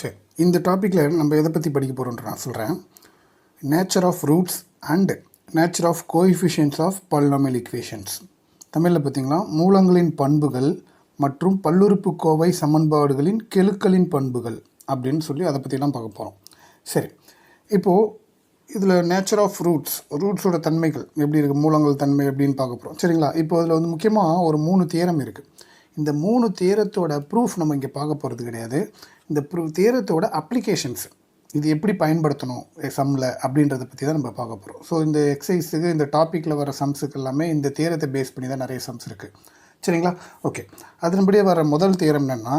சரி, இந்த டாப்பிக்கில் நம்ம எதை பற்றி படிக்க போகிறோன்ற நான் சொல்கிறேன். Nature of roots and nature of coefficients of polynomial equations. தமிழில் பார்த்திங்கன்னா மூலங்களின் பண்புகள் மற்றும் பல்லுறுப்புக்கோவை சமன்பாடுகளின் கெழுக்களின் பண்புகள் அப்படின்னு சொல்லி அதை பற்றிலாம் பார்க்க போகிறோம். சரி, இப்போது இதில் நேச்சர் ஆஃப் ரூட்ஸோட தன்மைகள் எப்படி இருக்குது, மூலங்கள் தன்மை எப்படின்னு பார்க்க போகிறோம். சரிங்களா? இப்போ அதில் வந்து முக்கியமாக ஒரு 3 தியரம் இருக்குது. இந்த 3 தியரத்தோட ப்ரூஃப் நம்ம இங்கே பார்க்க போகிறது கிடையாது. இந்த தியரத்தோட அப்ளிகேஷன்ஸ், இது எப்படி பயன்படுத்தணும் சம்மில் அப்படின்றத பற்றி தான் நம்ம பார்க்க போகிறோம். ஸோ இந்த எக்ஸசைஸுக்கு, இந்த டாப்பிக்கில் வர சம்ஸுக்கு எல்லாமே இந்த தியரத்தை பேஸ் பண்ணி தான் நிறைய சம்ஸ் இருக்குது. சரிங்களா? ஓகே, அதன்படியே வர முதல் தியரம் என்னென்னா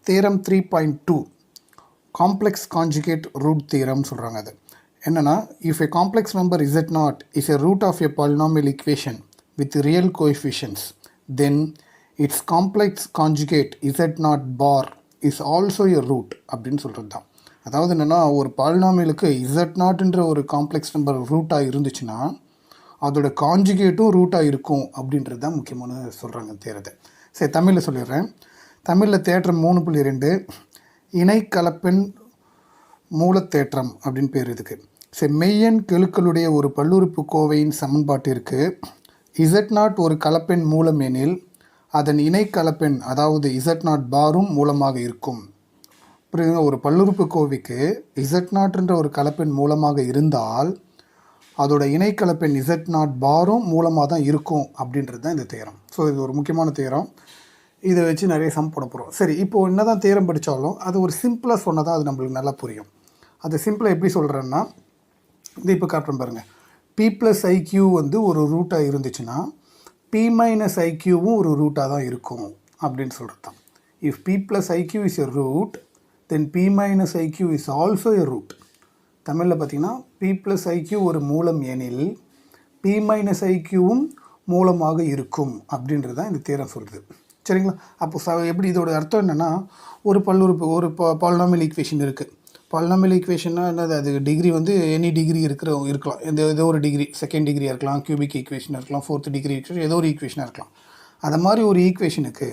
தியரம் 3.2 காம்ப்ளெக்ஸ் கான்ஜுகேட் ரூட் தியரம்னு சொல்கிறாங்க. அது என்னென்னா, if a complex number Z0 is a root of a polynomial equation with real coefficients, then its complex conjugate Z0 bar is also a root அப்படின்னு சொல்கிறது தான். அதாவது என்னென்னா, ஒரு பாலினாமியலுக்கு Z0ன்ற ஒரு காம்ப்ளெக்ஸ் நம்பர் ரூட்டாக இருந்துச்சுன்னா அதோட கான்ஜுகேட்டும் ரூட்டாக இருக்கும் அப்படின்றது தான் முக்கியமான சொல்கிறாங்க தேரத்தை. சரி, தமிழில் சொல்லிடுறேன். தமிழில் தேற்றம் 3.2 இணைக்கலப்பெண் மூலத்தேற்றம் அப்படின்னு பேர் இதுக்கு. சரி, மெய்யெண் கெழுக்களுடைய ஒரு பல்லுறுப்புக்கோவையின் சமன்பாட்டிற்கு Z0 ஒரு கலப்பெண் மூலம் எனில் அதன் இணைக்கலப்பெண் அதாவது Z0 பாரும் மூலமாக இருக்கும். புரியுதுங்க? ஒரு பல்லுறுப்புக்கோவைக்கு Z0ன்ற ஒரு கலப்பெண் மூலமாக இருந்தால் அதோட இணைக்கலப்பெண் Z0 பாரும் மூலமாக தான் இருக்கும் அப்படின்றது தான் இந்த தேரம். ஸோ இது ஒரு முக்கியமான தேரம். இதை வச்சு நிறைய சம் போட போகிறோம். சரி, இப்போது என்ன தான் தேரம் படித்தாலும் அது ஒரு சிம்பிளாக சொன்னால் தான் அது நம்மளுக்கு நல்லா புரியும். அது சிம்பிளாக எப்படி சொல்கிறேன்னா, இது இப்போ காட்டுறேன் பாருங்கள். P+IQ வந்து ஒரு ரூட்டாக இருந்துச்சுன்னா P-IQவும் ஒரு ரூட்டாக தான் இருக்கும் அப்படின்னு சொல்கிறது தான். If P+IQ is a root, then P-IQ is also a root. தமிழில் பார்த்திங்கன்னா P+IQ ஒரு மூலம் எனில் P-IQவும் மூலமாக இருக்கும் அப்படின்றது தான் இந்த தேரம் சொல்கிறது. சரிங்களா? அப்போ எப்படி இதோட அர்த்தம் என்னென்னா, ஒரு பாலினாமியல் ஈக்குவேஷன் இருக்குது. பாலினாமியல் ஈக்குவேஷன்னா என்னது, அது டிகிரி வந்து எனி டிகிரி இருக்கலாம். ஏதோ ஒரு டிகிரி, செகண்ட் டிகிரியாக இருக்கலாம், கியூபிக் ஈக்குவேஷனாக இருக்கலாம், 4th டிகிரி ஈக்குவேஷன், ஏதோ ஒரு ஈக்குவேஷனாக இருக்கலாம். அது மாதிரி ஒரு ஈக்குவேஷனுக்கு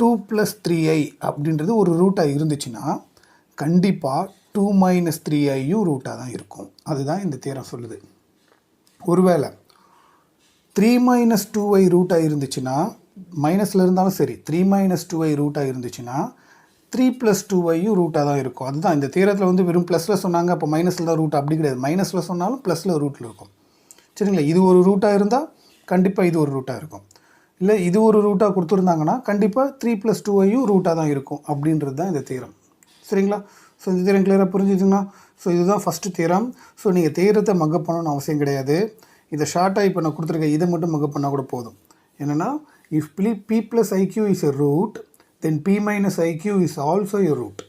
2+3i அப்படின்றது ஒரு ரூட்டாக இருந்துச்சுன்னா கண்டிப்பாக 2 - 3iயும் ரூட்டாக தான் இருக்கும். அதுதான் இந்த தேரம் சொல்லுது. ஒருவேளை 3 - 2i ரூட்டாக இருந்துச்சுன்னா, மைனஸில் இருந்தாலும் சரி, 3 - 2i ரூட்டாக இருந்துச்சுன்னா 3+2iயும் ரூட்டாக தான் இருக்கும். அதுதான் இந்த தேரத்தில் வந்து வெறும் ப்ளஸில் சொன்னாங்க, அப்போ மைனஸில் தான் ரூட், அப்படி கிடையாது. மைனஸில் சொன்னாலும் ப்ளஸில் ரூட்டில் இருக்கும். சரிங்களா? இது ஒரு ரூட்டாக இருந்தால் கண்டிப்பாக இது ஒரு ரூட்டாக இருக்கும். இல்லை இது ஒரு ரூட்டாக கொடுத்துருந்தாங்கன்னா கண்டிப்பாக 3+2iயும் ரூட்டாக தான் இருக்கும் அப்படின்றது தான் இந்த தேரம். சரிங்களா? ஸோ இந்த தேரம் கிளியராக புரிஞ்சுதுங்கன்னா, ஸோ இதுதான் ஃபஸ்ட்டு தேரம். ஸோ நீங்கள் தேரத்தை மக்கப் பண்ணணும்னு அவசியம் கிடையாது. இதை ஷார்ட்டாக இப்போ நான் கொடுத்துருக்கேன், இதை மட்டும் மக்கப் பண்ணால் கூட போதும். என்னென்னா, if P+IQ is a root, then P-IQ is also a root.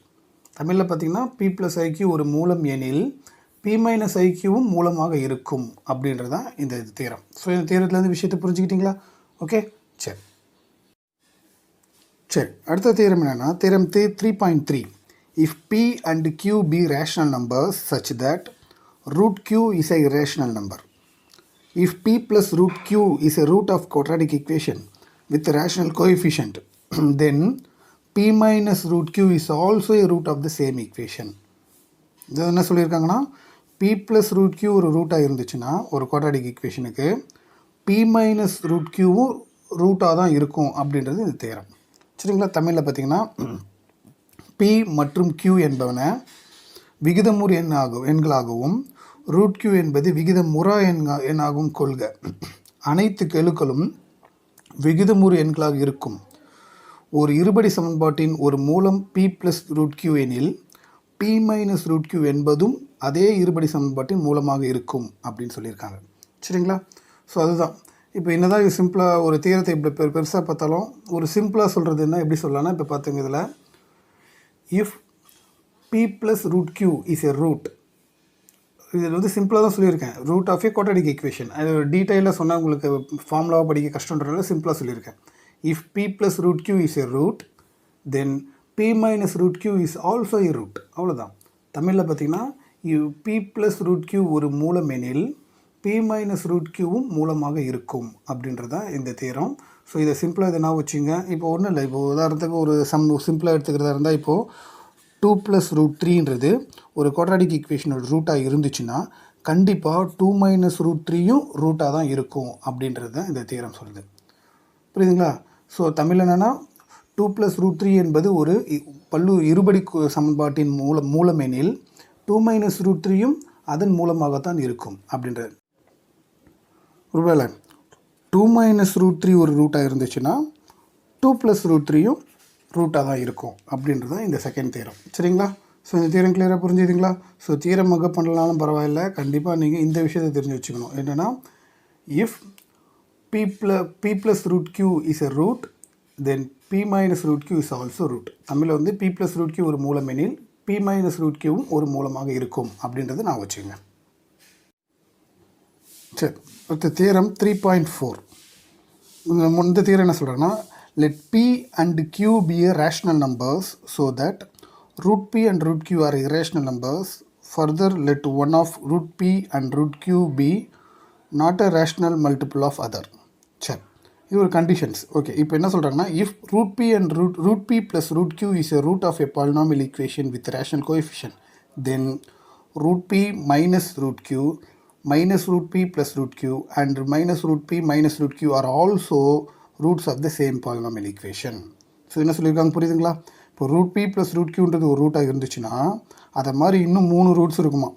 தமிழில் பார்த்திங்கன்னா P+IQ ஒரு மூலம் எனில் P-IQவும் மூலமாக இருக்கும் அப்படின்றது தான் இந்த தேரம். ஸோ இந்த தேரத்துலேருந்து விஷயத்தை புரிஞ்சுக்கிட்டிங்களா? ஓகே, சரி. அடுத்த தேரம் என்னென்னா theorem 3.3 if P and Q be rational numbers such that root Q is a irrational number. If P plus root Q is a root of quadratic equation with a rational coefficient, then P minus root Q is also a root of the same equation. இது என்ன சொல்லியிருக்காங்கன்னா, P plus root Q ஒரு ரூட்டாக இருந்துச்சுன்னா ஒரு quadratic ஈக்குவேஷனுக்கு P minus root Qவும் ரூட்டாக தான் இருக்கும் அப்படின்றது இந்த தேரம். சரிங்களா? தமிழில் பார்த்திங்கன்னா P மற்றும் Q என்பவன விகிதமுறு எண்களாகவும் ரூட் Q என்பது விகிதமுறா எண்ணாகவும் கொள்க. அனைத்து கெழுக்களும் விகிதமுறு எண்களாக இருக்கும் ஒரு இருபடி சமன்பாட்டின் ஒரு மூலம் P plus root Q எனில் P minus root Q என்பதும் அதே இருபடி சமன்பாட்டின் மூலமாக இருக்கும் அப்படின்னு சொல்லியிருக்காங்க. சரிங்களா? ஸோ அதுதான் இப்போ என்னதான் இது சிம்பிளாக ஒரு தீரத்தை இப்படி பெருசாக பார்த்தாலும் ஒரு சிம்பிளாக சொல்கிறது என்ன எப்படி சொல்லலாம்னா, இப்போ பார்த்துங்க, இதில் if P plus root Q is a root, இதில் வந்து சிம்பிளாக தான் சொல்லியிருக்கேன், root of a quadratic equation. அது ஒரு டீட்டெயிலாக சொன்னால் உங்களுக்கு ஃபார்முலாவாக படிக்க கஷ்டன்றதுனால சிம்பிளாக சொல்லியிருக்கேன். If P plus root Q is a root, then P minus root Q is also a root. அவ்வளோதான். தமிழில் பார்த்திங்கன்னா P plus root Q ஒரு மூலம் எனில் p மைனஸ் ரூட் கியூவும் மூலமாக இருக்கும் அப்படின்றது தான் இந்த தியரம். ஸோ இதை சிம்பிளாக இதை நான் வச்சுங்க. இப்போ ஒன்றும் இல்லை, இப்போ உதாரணத்துக்கு ஒரு சிம்பிளாக எடுத்துக்கிறதா இருந்தால் இப்போது 2 + √3ன்றது ஒரு குவாட்ராட்டிக் ஈக்குவேஷனோட ரூட்டாக இருந்துச்சுன்னா கண்டிப்பாக 2 மைனஸ் ரூட் 3யும் ரூட்டாக தான் இருக்கும் அப்படின்றது தான் இந்த தியரம் சொல்லுது. புரியுதுங்களா? ஸோ தமிழ் என்னென்னா 2 + √3 என்பது ஒரு இருபடி சமன்பாட்டின் மூலமெனில் 2 மைனஸ் ரூட் 3யும் அதன் மூலமாகத்தான் இருக்கும் அப்படின்றது. ஒருவேளை 2 மைனஸ் ரூட் 3 ஒரு ரூட்டாக இருந்துச்சுன்னா 2 + √3யும் ரூட்டாக தான் இருக்கும் அப்படின்றது தான் இந்த செகண்ட் தியரம். சரிங்களா? ஸோ இந்த தியரம் கிளியராக புரிஞ்சுதுங்களா? ஸோ தியரம் மக்கப் பண்ணலாலும் பரவாயில்ல, கண்டிப்பாக நீங்கள் இந்த விஷயத்தை தெரிஞ்சு வச்சுக்கணும். என்னென்னா if p + √q is a root, then p minus root q is also root. தமிழில் வந்து p + √q ஒரு மூலமெனில் p minus root qவும் ஒரு மூலமாக இருக்கும் அப்படின்றது நான் வச்சுங்க. சரி, அடுத்த தியரம் 3.4. இந்த தியரம் என்ன சொல்கிறேன்னா, let p and q be a rational numbers so that root p and root q are irrational numbers. Further, let one of root p and root q be not a rational multiple of other. சரி, இது ஒரு conditions. Okay, இப்போ என்ன சொல்கிறாங்கன்னா, if root p and root p plus root q is a root of a polynomial equation with rational coefficient, then root p minus root q minus root p plus root q and minus root p minus root q are also roots of the same polynomial equation. So என்ன சொல்லியிருக்காங்க புரியுதுங்களா? இப்போ root p plus root qன்றது ஒரு ரூட்டாக இருந்துச்சுன்னா அதை மாதிரி இன்னும் 3 roots இருக்குமா.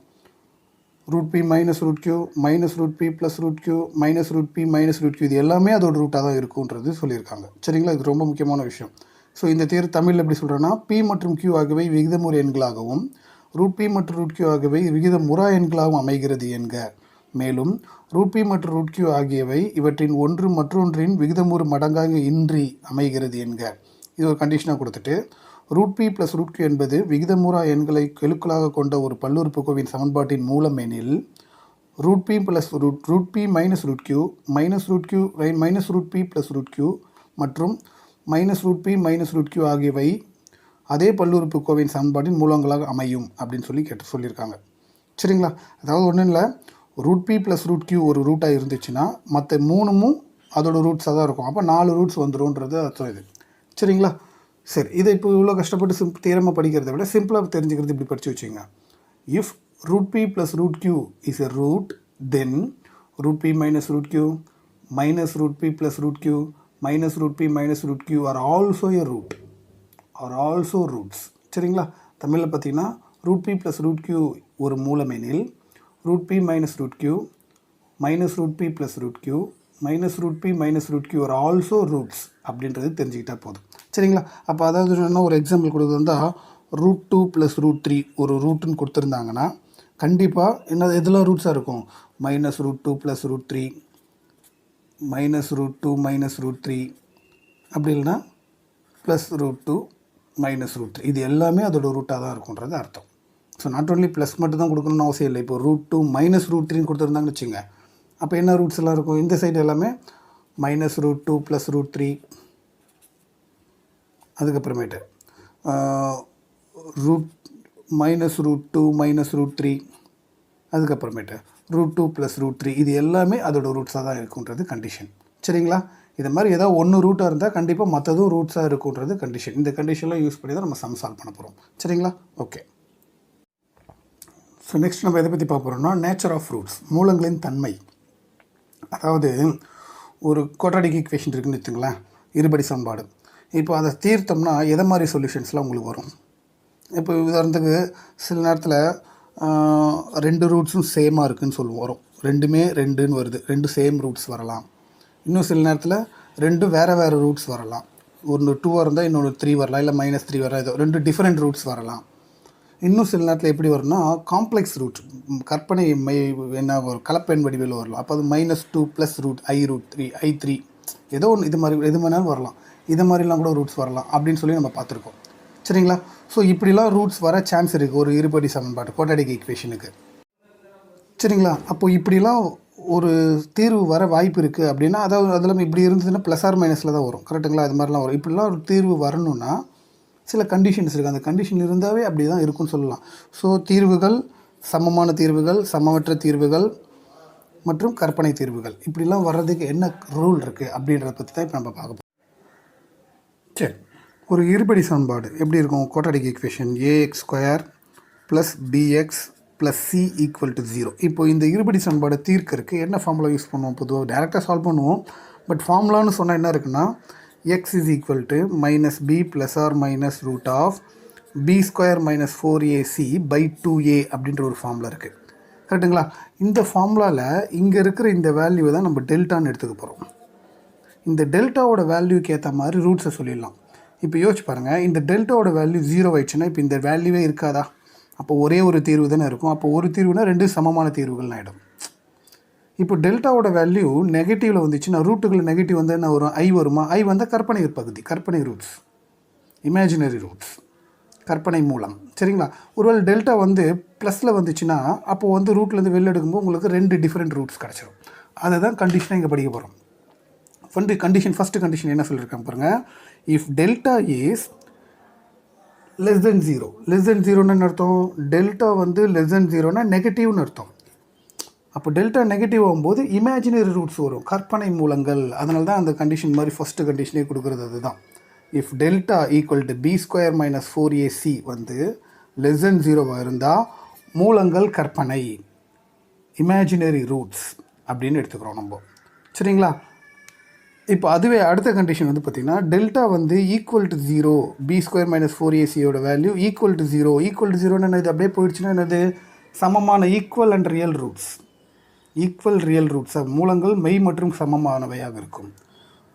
root p minus root q minus root p plus root q minus root p minus root q இது எல்லாமே அதோட ரூட்டாக தான் இருக்குன்றது சொல்லியிருக்காங்க. சரிங்களா? இது ரொம்ப முக்கியமான விஷயம். ஸோ இந்த தேர் தமிழில் எப்படி சொல்கிறேன்னா, p மற்றும் q ஆகியவை விகிதமுறு எண்களாகவும் root p மற்றும் root q ஆகியவை விகிதமுறா எண்களாகவும் அமைகிறது என்க. மேலும் root p மற்றும் root q ஆகியவை இவற்றின் ஒன்று மற்றொன்றின் விகிதமுறு மடங்காக இன்றி அமைகிறது என்க. இது ஒரு கண்டிஷனாக கொடுத்துட்டு root p plus root q என்பது விகிதமுறா எண்களை கெழுக்களாக கொண்ட ஒரு பல்லுறுப்புக்கோவின் சமன்பாட்டின் மூலமெனில் root p plus root p minus root q minus root p plus root q மற்றும் minus root p minus root q ஆகியவை அதே பல்லுறுப்புக்கோவின் சமன்பாட்டின் மூலங்களாக அமையும் அப்படின்னு சொல்லியிருக்காங்க. சரிங்களா? அதாவது ஒன்றும் இல்லை, root p plus root q ஒரு ரூட்டாக இருந்துச்சுன்னா மற்ற 3ம் அதோட ரூட்ஸாக தான் இருக்கும். அப்போ 4 ரூட்ஸ் வந்துடும்ன்றது அர்த்தம் இது. சரிங்களா? சரி, இதை இப்போ இவ்வளோ கஷ்டப்பட்டு தியரமாக படிக்கிறத விட சிம்பிளாக தெரிஞ்சுக்கிறது இப்படி படித்து வச்சுங்க. If root p plus root q is a root, then root p minus root q minus root p plus root q minus root p minus root q are also a root, are also roots. சரிங்களா? தமிழில் பார்த்தீங்கன்னா root p plus root q ஒரு மூலமெனில் root p minus root q minus root p plus root q minus root p minus root q are also roots அப்படின்றது தெரிஞ்சுக்கிட்டால் போதும். சரிங்களா? அப்போ அதாவது என்ன, ஒரு எக்ஸாம்பிள் கொடுக்குறது வந்தால் √2 + √3 ஒரு ரூட்டுன்னு கொடுத்துருந்தாங்கன்னா கண்டிப்பாக என்ன எதெல்லாம் ரூட்ஸாக இருக்கும், -√2 + √3 -√2 -√3 அப்படி இல்லைன்னா +√2 -√3 இது எல்லாமே அதோட ரூட்டாக தான் இருக்குன்றது அர்த்தம். ஸோ நாட் ஓன்லி ப்ளஸ் மட்டும் தான் கொடுக்கணும்னு அவசியம் இல்லை. இப்போ √2 -√3ன்னு கொடுத்துருந்தாங்கன்னு வச்சுங்க, அப்போ என்ன ரூட்ஸ் எல்லாம் இருக்கும், இந்த சைடு எல்லாமே -√2 + √3, அதுக்கப்புறமேட்டு -√2 -√3, அதுக்கப்புறமேட்டு √2 + √3 இது எல்லாமே அதோட ரூட்ஸாக தான் இருக்குன்றது கண்டிஷன். சரிங்களா? இது மாதிரி ஏதாவது ஒன்று ரூட்டாக இருந்தால் கண்டிப்பாக மற்றதும் ரூட்ஸாக இருக்குன்றது கண்டிஷன். இந்த கண்டிஷன்லாம் யூஸ் பண்ணி தான் நம்ம சம் சால்வ் பண்ண போகிறோம். சரிங்களா? ஓகே. ஸோ நெக்ஸ்ட் நம்ம எதை பற்றி பார்க்க போகிறோம்னா, நேச்சர் ஆஃப் ரூட்ஸ், மூலங்களின் தன்மை. அதாவது ஒரு குவாட்ராட்டிக் ஈக்குவேஷன் இருக்குன்னு வச்சுங்களேன், இருபடி சமன்பாடு. இப்போ அதை தீர்த்தோம்னா எதை மாதிரி சொல்யூஷன்ஸ்லாம் உங்களுக்கு வரும். இப்போ உதாரணத்துக்கு சில நேரத்தில் 2 ரூட்ஸும் சேமாக இருக்குதுன்னு சொல்லுவோம், வரும். 2மே 2ன்னு வருது, 2 சேம் ரூட்ஸ் வரலாம். இன்னும் சில நேரத்தில் 2 வேறு ரூட்ஸ் வரலாம். ஒன்று 2 இருந்தால் இன்னொன்று 3 வரலாம், இல்லை -3 வரலாம், ஏதோ 2 டிஃப்ரெண்ட் ரூட்ஸ் வரலாம். இன்னும் சில நேரத்தில் எப்படி வரும்னா காம்ப்ளெக்ஸ் ரூட், கற்பனை என்ன ஒரு கலப்பெண் வடிவில் வரலாம். அப்போ அது -2 + √i√3 i3 ஏதோ ஒன்று இது மாதிரி எது வேணாலும் வரலாம். இது மாதிரிலாம் கூட ரூட்ஸ் வரலாம் அப்படின்னு சொல்லி நம்ம பார்த்துருக்கோம். சரிங்களா? ஸோ இப்படிலாம் ரூட்ஸ் வர சான்ஸ் இருக்குது ஒரு இருபடி சமன்பாடு குவாட்ராட்டிக் ஈக்குவேஷனுக்கு. சரிங்களா? அப்போது இப்படிலாம் ஒரு தீர்வு வர வாய்ப்பு இருக்குது அப்படின்னா, அதாவது அதெல்லாம் இப்படி இருந்ததுன்னா +or- தான் வரும். கரெக்டுங்களா? அது மாதிரிலாம் வரும். இப்படிலாம் ஒரு தீர்வு வரணுன்னா சில கண்டிஷன்ஸ் இருக்குது. அந்த கண்டிஷன் இருந்தாவே அப்படி தான் இருக்குன்னு சொல்லலாம். ஸோ தீர்வுகள், சமமான தீர்வுகள், சமமற்ற தீர்வுகள், மற்றும் கற்பனை தீர்வுகள் இப்படிலாம் வர்றதுக்கு என்ன ரூல் இருக்குது அப்படின்றத பற்றி தான் இப்போ நம்ம பார்க்க போகிறோம். சரி, ஒரு இருபடி சமன்பாடு எப்படி இருக்கும்? Quadratic equation ax square plus bx plus c equal to 0. இப்போ இந்த இருபடி சமன்பாடை தீர்க்கறதுக்கு என்ன ஃபார்முலா யூஸ் பண்ணுவோம்? பொதுவாக டேரெக்டாக சால்வ் பண்ணுவோம். பட் ஃபார்முலான்னு சொன்னால் என்ன இருக்குன்னா, x is equal to minus B plus or minus root of B square minus 4ac by 2a அப்படின்ற ஒரு ஃபார்முலா இருக்குது. கரெக்டுங்களா? இந்த ஃபார்முலாவில் இங்கே இருக்கிற இந்த வேல்யூவை தான் நம்ம டெல்டான்னு எடுத்துக்க போகிறோம். இந்த டெல்டாவோட வேல்யூக்கு ஏற்ற மாதிரி ரூட்ஸை சொல்லிடலாம். இப்போ யோசிச்சு பாருங்கள், இந்த டெல்டாவோட வேல்யூ 0 ஆயிடுச்சுன்னா இப்போ இந்த வேல்யூவே இருக்காதா? அப்போ ஒரே ஒரு தீர்வு தானே இருக்கும். அப்போ ஒரு தீர்வுனா ரெண்டு சமமான தீர்வுகள் ஆகிடும். இப்போ டெல்டாவோட வேல்யூ நெகட்டிவில் வந்துச்சுன்னா ரூட்டுகள் நெகட்டிவ் வந்து என்ன வரும்? ஐ வருமா? ஐ வந்தால் கற்பனை பகுதி, கற்பனை ரூட்ஸ், இமேஜினரி ரூட்ஸ், கற்பனை மூலம். சரிங்களா? ஒருவேளை டெல்டா வந்து ப்ளஸில் வந்துச்சுன்னா அப்போது வந்து ரூட்லேருந்து வெளில எடுக்கும்போது உங்களுக்கு ரெண்டு டிஃப்ரெண்ட் ரூட்ஸ் கிடச்சிரும். அதை தான் கண்டிஷனாக இங்கே படிக்க போகிறோம். ஃபஸ்ட்டு கண்டிஷன் என்ன சொல்லியிருக்காங்க பாருங்கள். If delta is less than 0. Less than 0ன்னு அர்த்தம், டெல்டா வந்து லெஸ் தென் 0னா நெகட்டிவ்னு அர்த்தம். அப்போ டெல்டா நெகட்டிவ் ஆகும்போது இமேஜினரி ரூட்ஸ் வரும், கற்பனை மூலங்கள். அதனால தான் அந்த கண்டிஷன் மாதிரி ஃபஸ்ட்டு கண்டிஷனே கொடுக்குறது அதுதான். If delta equal to b square minus 4ac வந்து லெஸ் தென் 0வாக இருந்தால் மூலங்கள் கற்பனை, இமேஜினரி ரூட்ஸ் அப்படின்னு எடுத்துக்கிறோம் நம்ம. சரிங்களா? இப்போ அதுவே அடுத்த கண்டிஷன் வந்து பார்த்திங்கன்னா, டெல்டா வந்து equal to 0, B square minus 4ac value equal to 0. Equal to 0ன்னு என்னது? அப்படியே போயிடுச்சுன்னா என்னது? சமமான equal and real roots. Equal real roots மூலங்கள் மெய் மற்றும் சமமானவையாக இருக்கும்.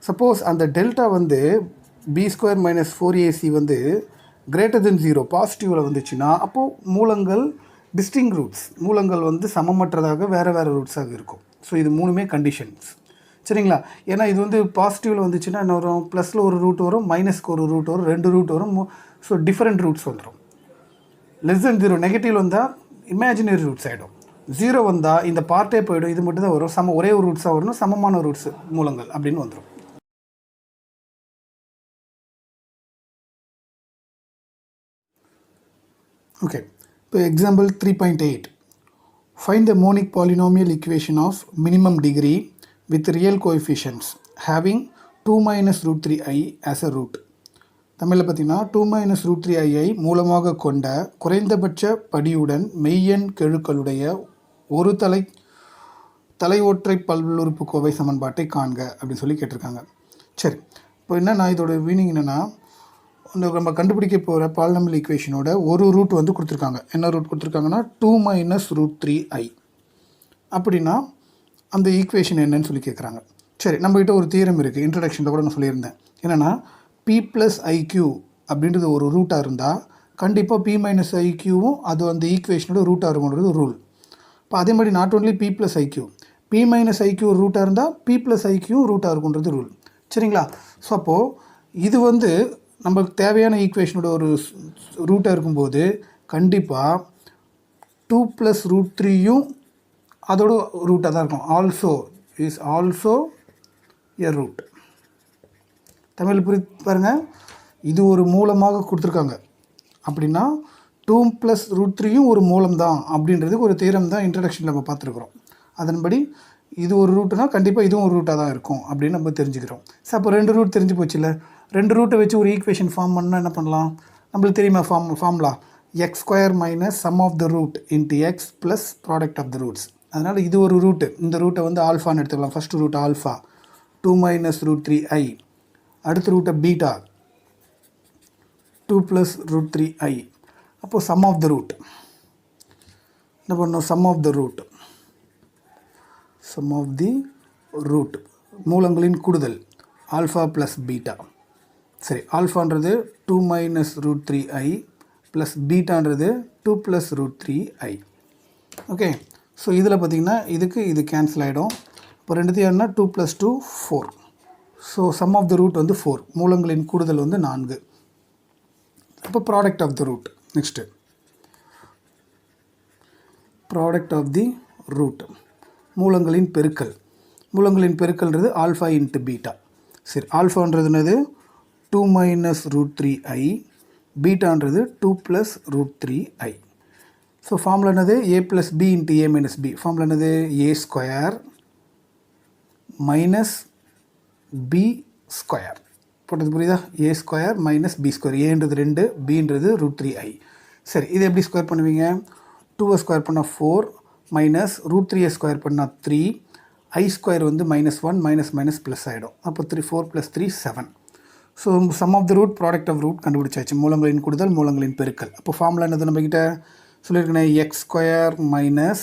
சப்போஸ் அந்த டெல்டா வந்து பி ஸ்கொயர் மைனஸ் 4ac வந்து கிரேட்டர் தென் 0 பாசிட்டிவில் வந்துச்சுன்னா அப்போது மூலங்கள் டிஸ்டிங் ரூட்ஸ், மூலங்கள் வந்து சமமற்றதாக வேறு வேறு ரூட்ஸாக இருக்கும். ஸோ இது மூணுமே கண்டிஷன்ஸ். சரிங்களா? ஏன்னா இது வந்து பாசிட்டிவில் வந்துச்சுன்னா என்ன வரும்? ப்ளஸில் ஒரு ரூட் வரும், மைனஸ்க்கு ஒரு ரூட் வரும், ரெண்டு ரூட் வரும். ஸோ டிஃப்ரெண்ட் ரூட்ஸ் வந்துடும். லெஸ் தென் 0 நெகட்டிவ் வந்தால் இமேஜினரி ரூட்ஸ் ஆகிடும். 0 வந்தால் இந்த பார்ட்டே போய்டும், இது மட்டும் தான் வரும், ஒரே ஒரு ரூட்ஸாக வரணும், சமமான ரூட்ஸ் மூலங்கள் அப்படின்னு வந்துடும். ஓகே, இப்போ example 3.8. Find the monic polynomial equation of minimum degree with real coefficients having 2 minus root 3i as a root. தமிழில் பார்த்தீங்கன்னா 2 minus root 3i மூலமாக கொண்ட குறைந்தபட்ச படியுடன் மெய்யெண் கெழுக்களுடைய ஒரு தலை ஒற்றை பல்லுறுப்புக்கோவை சமன்பாட்டை காண்க அப்படின்னு சொல்லி கேட்டிருக்காங்க. சரி, இப்போ என்னென்னா இதோட மீனிங் என்னென்னா, நம்ம கண்டுபிடிக்க போகிற பாலினாமியல் ஈக்குவேஷனோட ஒரு ரூட் வந்து கொடுத்துருக்காங்க. என்ன ரூட் கொடுத்துருக்காங்கன்னா 2 minus root 3i. அப்படின்னா அந்த ஈக்குவேஷன் என்னன்னு சொல்லி கேட்குறாங்க. சரி, நம்மகிட்ட ஒரு தியரம் இருக்குது, இன்ட்ரடக்ஷனில் கூட நான் சொல்லியிருந்தேன். என்னென்னா p ப்ளஸ் ஐக்யூ அப்படின்றது ஒரு ரூட்டாக இருந்தால் கண்டிப்பாக p மைனஸ் ஐக்யூவும் அது அந்த ஈக்குவேஷனோட ரூட்டாக இருக்குன்றது ரூல். இப்போ அதே மாதிரி not only p plus iq, p minus iq ஒரு ரூட்டாக இருந்தால் p ப்ளஸ் ஐக்யூவும் ரூட்டாக இருக்குன்றது ரூல். சரிங்களா? ஸோ அப்போது இது வந்து நம்மளுக்கு தேவையான ஈக்குவேஷனோட ஒரு ரூட்டாக இருக்கும்போது கண்டிப்பாக 2 ப்ளஸ் ரூட் 3யும் அதோட ரூட்டாக தான் இருக்கும். Also a root. தமிழ் பாருங்கள், இது ஒரு மூலமாக கொடுத்துருக்காங்க. அப்படின்னா 2 ப்ளஸ் ரூட் 3யும் ஒரு மூலம் தான் அப்படின்றதுக்கு ஒரு தியரம் தான் இன்ட்ரடக்ஷனில் நம்ம பார்த்துருக்குறோம். அதன்படி இது ஒரு ரூட்டுனா கண்டிப்பாக இதுவும் ஒரு ரூட்டாக தான் இருக்கும் அப்படின்னு நம்ம தெரிஞ்சுக்கிறோம். ஸோ அப்போ ரெண்டு ரூட் தெரிஞ்சு போச்சு இல்லை? ரெண்டு ரூட்டை வச்சு ஒரு ஈக்குவேஷன் ஃபார்ம் பண்ணால் என்ன பண்ணலாம்? நம்மளுக்கு தெரியுமா formula? X square minus sum of the root into x plus product of the roots. அதனால் இது ஒரு ரூட்டு. இந்த ரூட்டை வந்து ஆல்ஃபான்னு எடுத்துக்கலாம். First root alpha 2 minus root 3i. அடுத்த ரூட்டை பீட்டா 2 plus root 3i. அப்போது சம் ஆஃப் த ரூட் என்ன பண்ணணும்? சம் ஆஃப் தி ரூட் மூலங்களின் கூடுதல் ஆல்ஃபா ப்ளஸ் பீட்டா. சரி, ஆல்ஃபான்றது 2 minus root 3i ப்ளஸ் பீட்டான்றது 2 plus root 3i. Okay, so இதில் பார்த்திங்கன்னா இது கேன்சல் ஆகிடும். இப்போ ரெண்டுத்தையும் என்ன? 2 + 2 4. So sum of the root வந்து 4, மூலங்களின் கூடுதல் வந்து 4. அப்போ product of the root. Next product of the root மூலங்களின் பெருக்கல். மூலங்களின் பெருக்கல்ன்றது ஆல்ஃபா இன்ட்டு பீட்டா. சரி, ஆல்ஃபான்றதுனது 2 minus root 3i, பீட்டான்றது 2 plus root 3i. So formula என்னது a + b × a - b. Formula என்னது a² - b². போட்டது புரியுதா? a² - b². ஏன்றது 2, bன்றது √3i. சரி, இது எப்படி ஸ்கொயர் பண்ணுவீங்க? 2 ஸ்கொயர் பண்ணால் 4 மைனஸ் √3 ஸ்கொயர் பண்ணால் 3, i² வந்து -1 ப்ளஸ் ஆகிடும். அப்போ 4 + 3 7. So sum of the root, product of root கண்டுபிடிச்சாச்சு. மூலங்களின் கூடுதல், மூலங்களின் பெருக்கல். அப்போ ஃபார்முலா என்னது நம்மக்கிட்ட சொல்லியிருக்கேன்? x²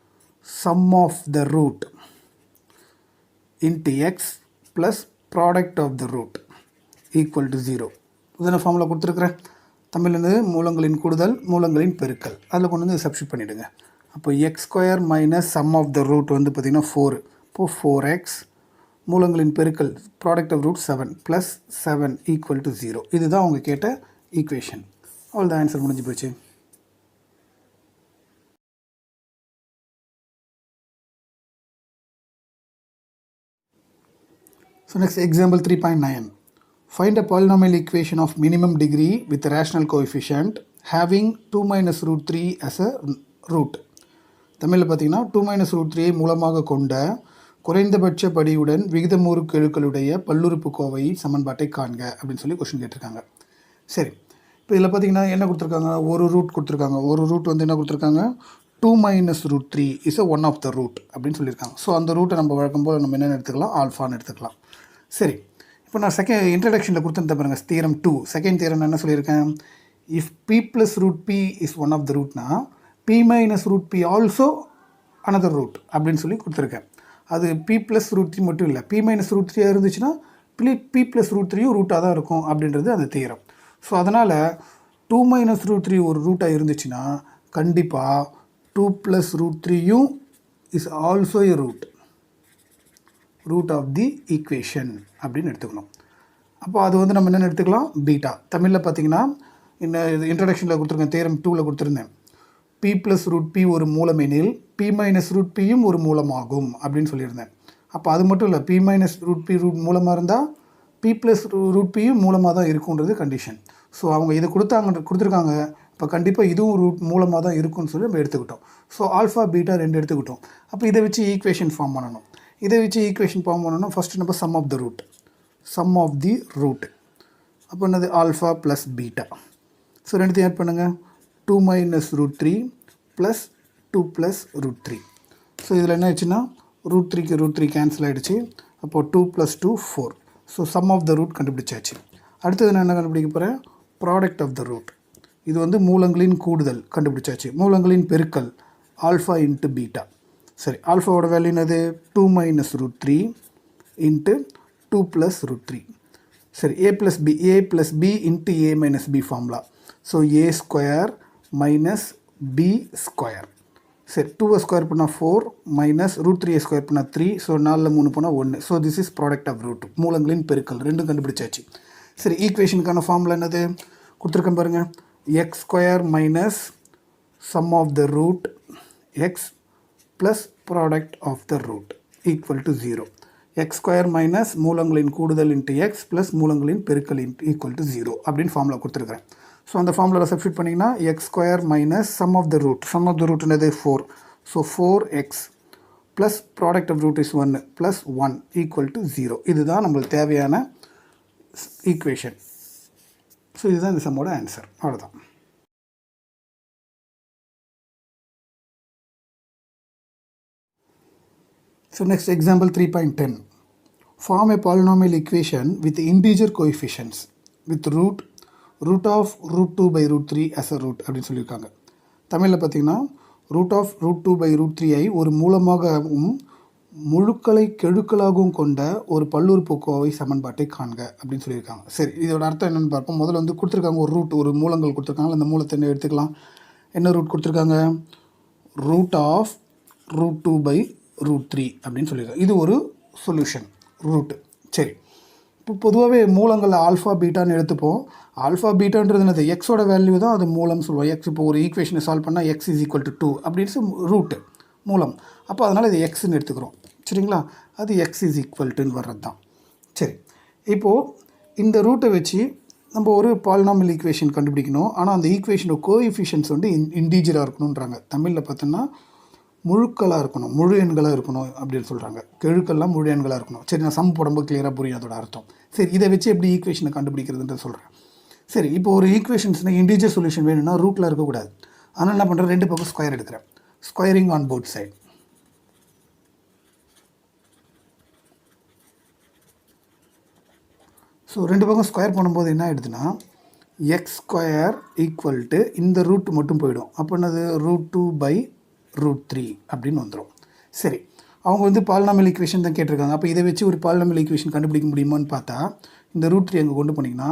- sum of the root into x plus product of the root equal to 0. இதுதான் ஃபார்முலா கொடுத்துருக்குறேன். தமிழ் வந்து மூலங்களின் கூடுதல், மூலங்களின் பெருக்கல். அதில் கொண்டு வந்து சப்ஸ்டிட் பண்ணிவிடுங்க. அப்போ x² - sum of the root வந்து பார்த்திங்கன்னா 4. இப்போது 4x மூலங்களின் பெருக்கல் product of root 7 plus 7 equal to 0. இதுதான் அவங்க கேட்ட ஈக்குவேஷன். அவ்வளோ தான், ஆன்சர் முடிஞ்சு போச்சு. So next example 3.9. Find a polynomial equation of minimum degree with a rational coefficient having 2 - √3 as a root. தமிழில் பார்த்தீங்கன்னா 2 - √3 மூலமாக கொண்ட குறைந்தபட்ச படியுடன் விகிதமுறு கெழுக்களுடைய பல்லுறுப்புக்கோவை சமன்பாட்டை காண்க அப்படின்னு சொல்லி கொஸ்டின் கேட்டிருக்காங்க. சரி, இப்போ இதில் பார்த்தீங்கன்னா என்ன கொடுத்துருக்காங்க? ஒரு ரூட் கொடுத்துருக்காங்க. ஒரு ரூட் வந்து என்ன கொடுத்துருக்காங்க? 2 - √3 is one of the root அப்படின்னு சொல்லியிருக்காங்க. ஸோ அந்த ரூட்டை நம்ம வழக்கம் போல் நம்ம என்னென்னு எடுத்துக்கலாம்? ஆல்ஃபான்னு எடுத்துக்கலாம். சரி, இப்போ நான் செகண்ட் இன்ட்ரடக்ஷனில் கொடுத்துருந்தேன் பாருங்கள், தியரம் 2. செகண்ட் தியரம் என்ன சொல்லியிருக்கேன்? If p + √p is one of the ரூட்னா p - √p also another root அப்படின்னு சொல்லி கொடுத்துருக்கேன். அது p + √3 மட்டும் இல்லை, p - √3 இருந்துச்சுன்னா p + √3யும் ரூட்டாக தான் இருக்கும் அப்படின்றது அந்த தியரம். ஸோ அதனால் 2 - √3 ஒரு ரூட்டாக இருந்துச்சுன்னா கண்டிப்பாக 2 + √3யும் is also a root of the equation அப்படின்னு எடுத்துக்கணும். அப்போ அது வந்து நம்ம என்னென்னு எடுத்துக்கலாம்? பீட்டா. தமிழில் பார்த்தீங்கன்னா இந்த இன்ட்ரடக்ஷனில் கொடுத்துருக்கேன், தியரம் 2ல் கொடுத்துருந்தேன். p + √p ஒரு மூலம் எனில் p - √pயும் ஒரு மூலமாகும் அப்படின்னு சொல்லியிருந்தேன். அப்போ அது மட்டும் இல்லை, p - √p ரூட் மூலமாக இருந்தால் p + √pயும் மூலமாக தான் இருக்குன்றது கண்டிஷன். ஸோ அவங்க இதை கொடுத்துருக்காங்க. இப்போ கண்டிப்பாக இதுவும் ரூட் மூலமாக தான் இருக்குன்னு சொல்லி நம்ம எடுத்துக்கிட்டோம். ஸோ ஆல்ஃபா பீட்டா 2 எடுத்துக்கிட்டோம். அப்போ இதை வச்சு ஈக்குவேஷன் ஃபார்ம் பண்ணணும். இதை வச்சு ஈக்குவேஷன் ஃபார்ம் பண்ணணும்னா ஃபஸ்ட்டு நம்ம சம் ஆஃப் த ரூட். அப்போ என்னது? Alpha plus beta. ஸோ ரெண்டுத்தையும் ஆட் பண்ணுங்கள். 2 - √3 ப்ளஸ் 2 + √3. ஸோ இதில் என்ன ஆச்சுன்னா √3க்கு √3 கேன்சல் ஆகிடுச்சு. அப்போது 2 + 2 4. So sum of the root கண்டுபிடிச்சாச்சு. அடுத்தது நான் என்ன கண்டுபிடிக்க போகிறேன்? Product of the root. இது வந்து மூலங்களின் கூடுதல் கண்டுபிடிச்சாச்சு. மூலங்களின் பெருக்கல் ஆல்ஃபா இன்ட்டு பீட்டா. சரி, ஆல்ஃபாவோட வேல்யூ என்னது? 2 - √3 இன்ட்டு 2 + √3. சரி, a + b into a - b formula. So a² - b². சரி, 2 ஸ்கொயர் பண்ணால் 4 மைனஸ் √3 ஸ்கொயர் பண்ணால் 3. ஸோ 4ல் 3 போனால் 1. So this is product of root. மூலங்களின் பெருக்கல் ரெண்டும் கண்டுபிடிச்சாச்சு. சரி, ஈக்குவேஷனுக்கான ஃபார்முலா என்னது கொடுத்துருக்கேன் பாருங்கள். x² - sum of the root x plus product of the root equal to 0. x² minus மூலங்களின் கூடுதல் into x plus மூலங்களின் பெருக்கல் equal to 0 அப்படின்னு ஃபார்முலா கொடுத்துருக்குறேன். ஸோ அந்த ஃபார்முலாவில் சப்ஸ்டிட் பண்ணிங்கன்னா x² minus sum of the root என்னது 4. So 4x plus product of root is 1 plus 1 equal to 0. இதுதான் நம்மளுக்கு தேவையான ஈக்குவேஷன். ஸோ இதுதான் இந்த சம்மோட ஆன்சர். அவ்வளோதான். So next example 3.10. Form a polynomial equation with integer coefficients with root of root 2 by root 3 as a root அப்படின்னு சொல்லியிருக்காங்க. தமிழில் பார்த்தீங்கன்னா root of root 2 by root 3 ஐ ஒரு மூலமாகவும் முழுக்களை கெழுக்களாகவும் கொண்ட ஒரு பல்லுறுப்புக்கோவை சமன்பாட்டை காண்க அப்படின்னு சொல்லியிருக்காங்க. சரி, இதோட அர்த்தம் என்னென்னு பார்ப்போம். முதல்ல வந்து கொடுத்துருக்காங்க ஒரு ரூட், ஒரு மூலங்கள் கொடுத்துருக்காங்க. அந்த மூலத்தை என்ன எடுத்துக்கலாம்? என்ன ரூட் கொடுத்துருக்காங்க? root of root 2 by root 3 அப்படின்னு சொல்லியிருக்காங்க. இது ஒரு சொல்யூஷன் ரூட்டு. சரி, இப்போ பொதுவாகவே மூலங்கள் ஆல்ஃபா பீட்டான்னு எடுத்துப்போம். ஆல்ஃபா பீட்டான்றது என்னது? எக்ஸோட வேல்யூ தான் அது மூலம் சொல்லுவோம். எக்ஸ் இப்போ ஒரு ஈக்குவேஷனை சால்வ் பண்ணால் x = 2 அப்படின்னு ரூட்டு மூலம். அப்போ அதனால் இது எக்ஸ்ன்னு எடுத்துக்கிறோம். சரிங்களா? அது x = வர்றது தான். சரி, இப்போது இந்த ரூட்டை வச்சு நம்ம ஒரு பாலினாமியல் ஈக்குவேஷன் கண்டுபிடிக்கணும். ஆனால் அந்த ஈக்குவேஷனோட கோஎஃபிஷியன்ட்ஸ் வந்து இன்டீஜராக இருக்கணுன்றாங்க. தமிழில் பார்த்தோன்னா முழுக்களாக இருக்கணும், முழு எண்களாக இருக்கணும் அப்படின்னு சொல்கிறாங்க. கெழுக்கெல்லாம் முழு எண்களாக இருக்கணும். சரி, நான் சம் போடும்போது கிளியராக புரியும் அதோட அர்த்தம். சரி, இதை வச்சு எப்படி ஈக்குவேஷனை கண்டுபிடிக்கிறதுன்ற சொல்கிறேன். சரி, இப்போ ஒரு ஈக்குவேஷன்ஸ்னால் இன்டீஜர் சொல்யூஷன் வேணும்னா ரூட்டில் இருக்கக்கூடாது. ஆனால் என்ன பண்ணுறேன், ரெண்டு பக்கம் ஸ்கொயர் எடுக்கிறேன். Squaring on both side. So ரெண்டு பக்கம் ஸ்கொயர் பண்ணும்போது என்ன ஆகிடுதுன்னா எக்ஸ் ஸ்கொயர் ஈக்குவல் டு இந்த ரூட் மட்டும் போயிடும். அப்போ என்னது √2/√3 அப்படின்னு வந்துடும். சரி, அவங்க வந்து பாலினாமியல் ஈக்குவேஷன் தான் கேட்டிருக்காங்க. அப்போ இதை வச்சு ஒரு பாலினாமியல் ஈக்குவேஷன் கண்டுபிடிக்க முடியுமான்னு பார்த்தா இந்த √3 அங்கே கொண்டு போனீங்கன்னா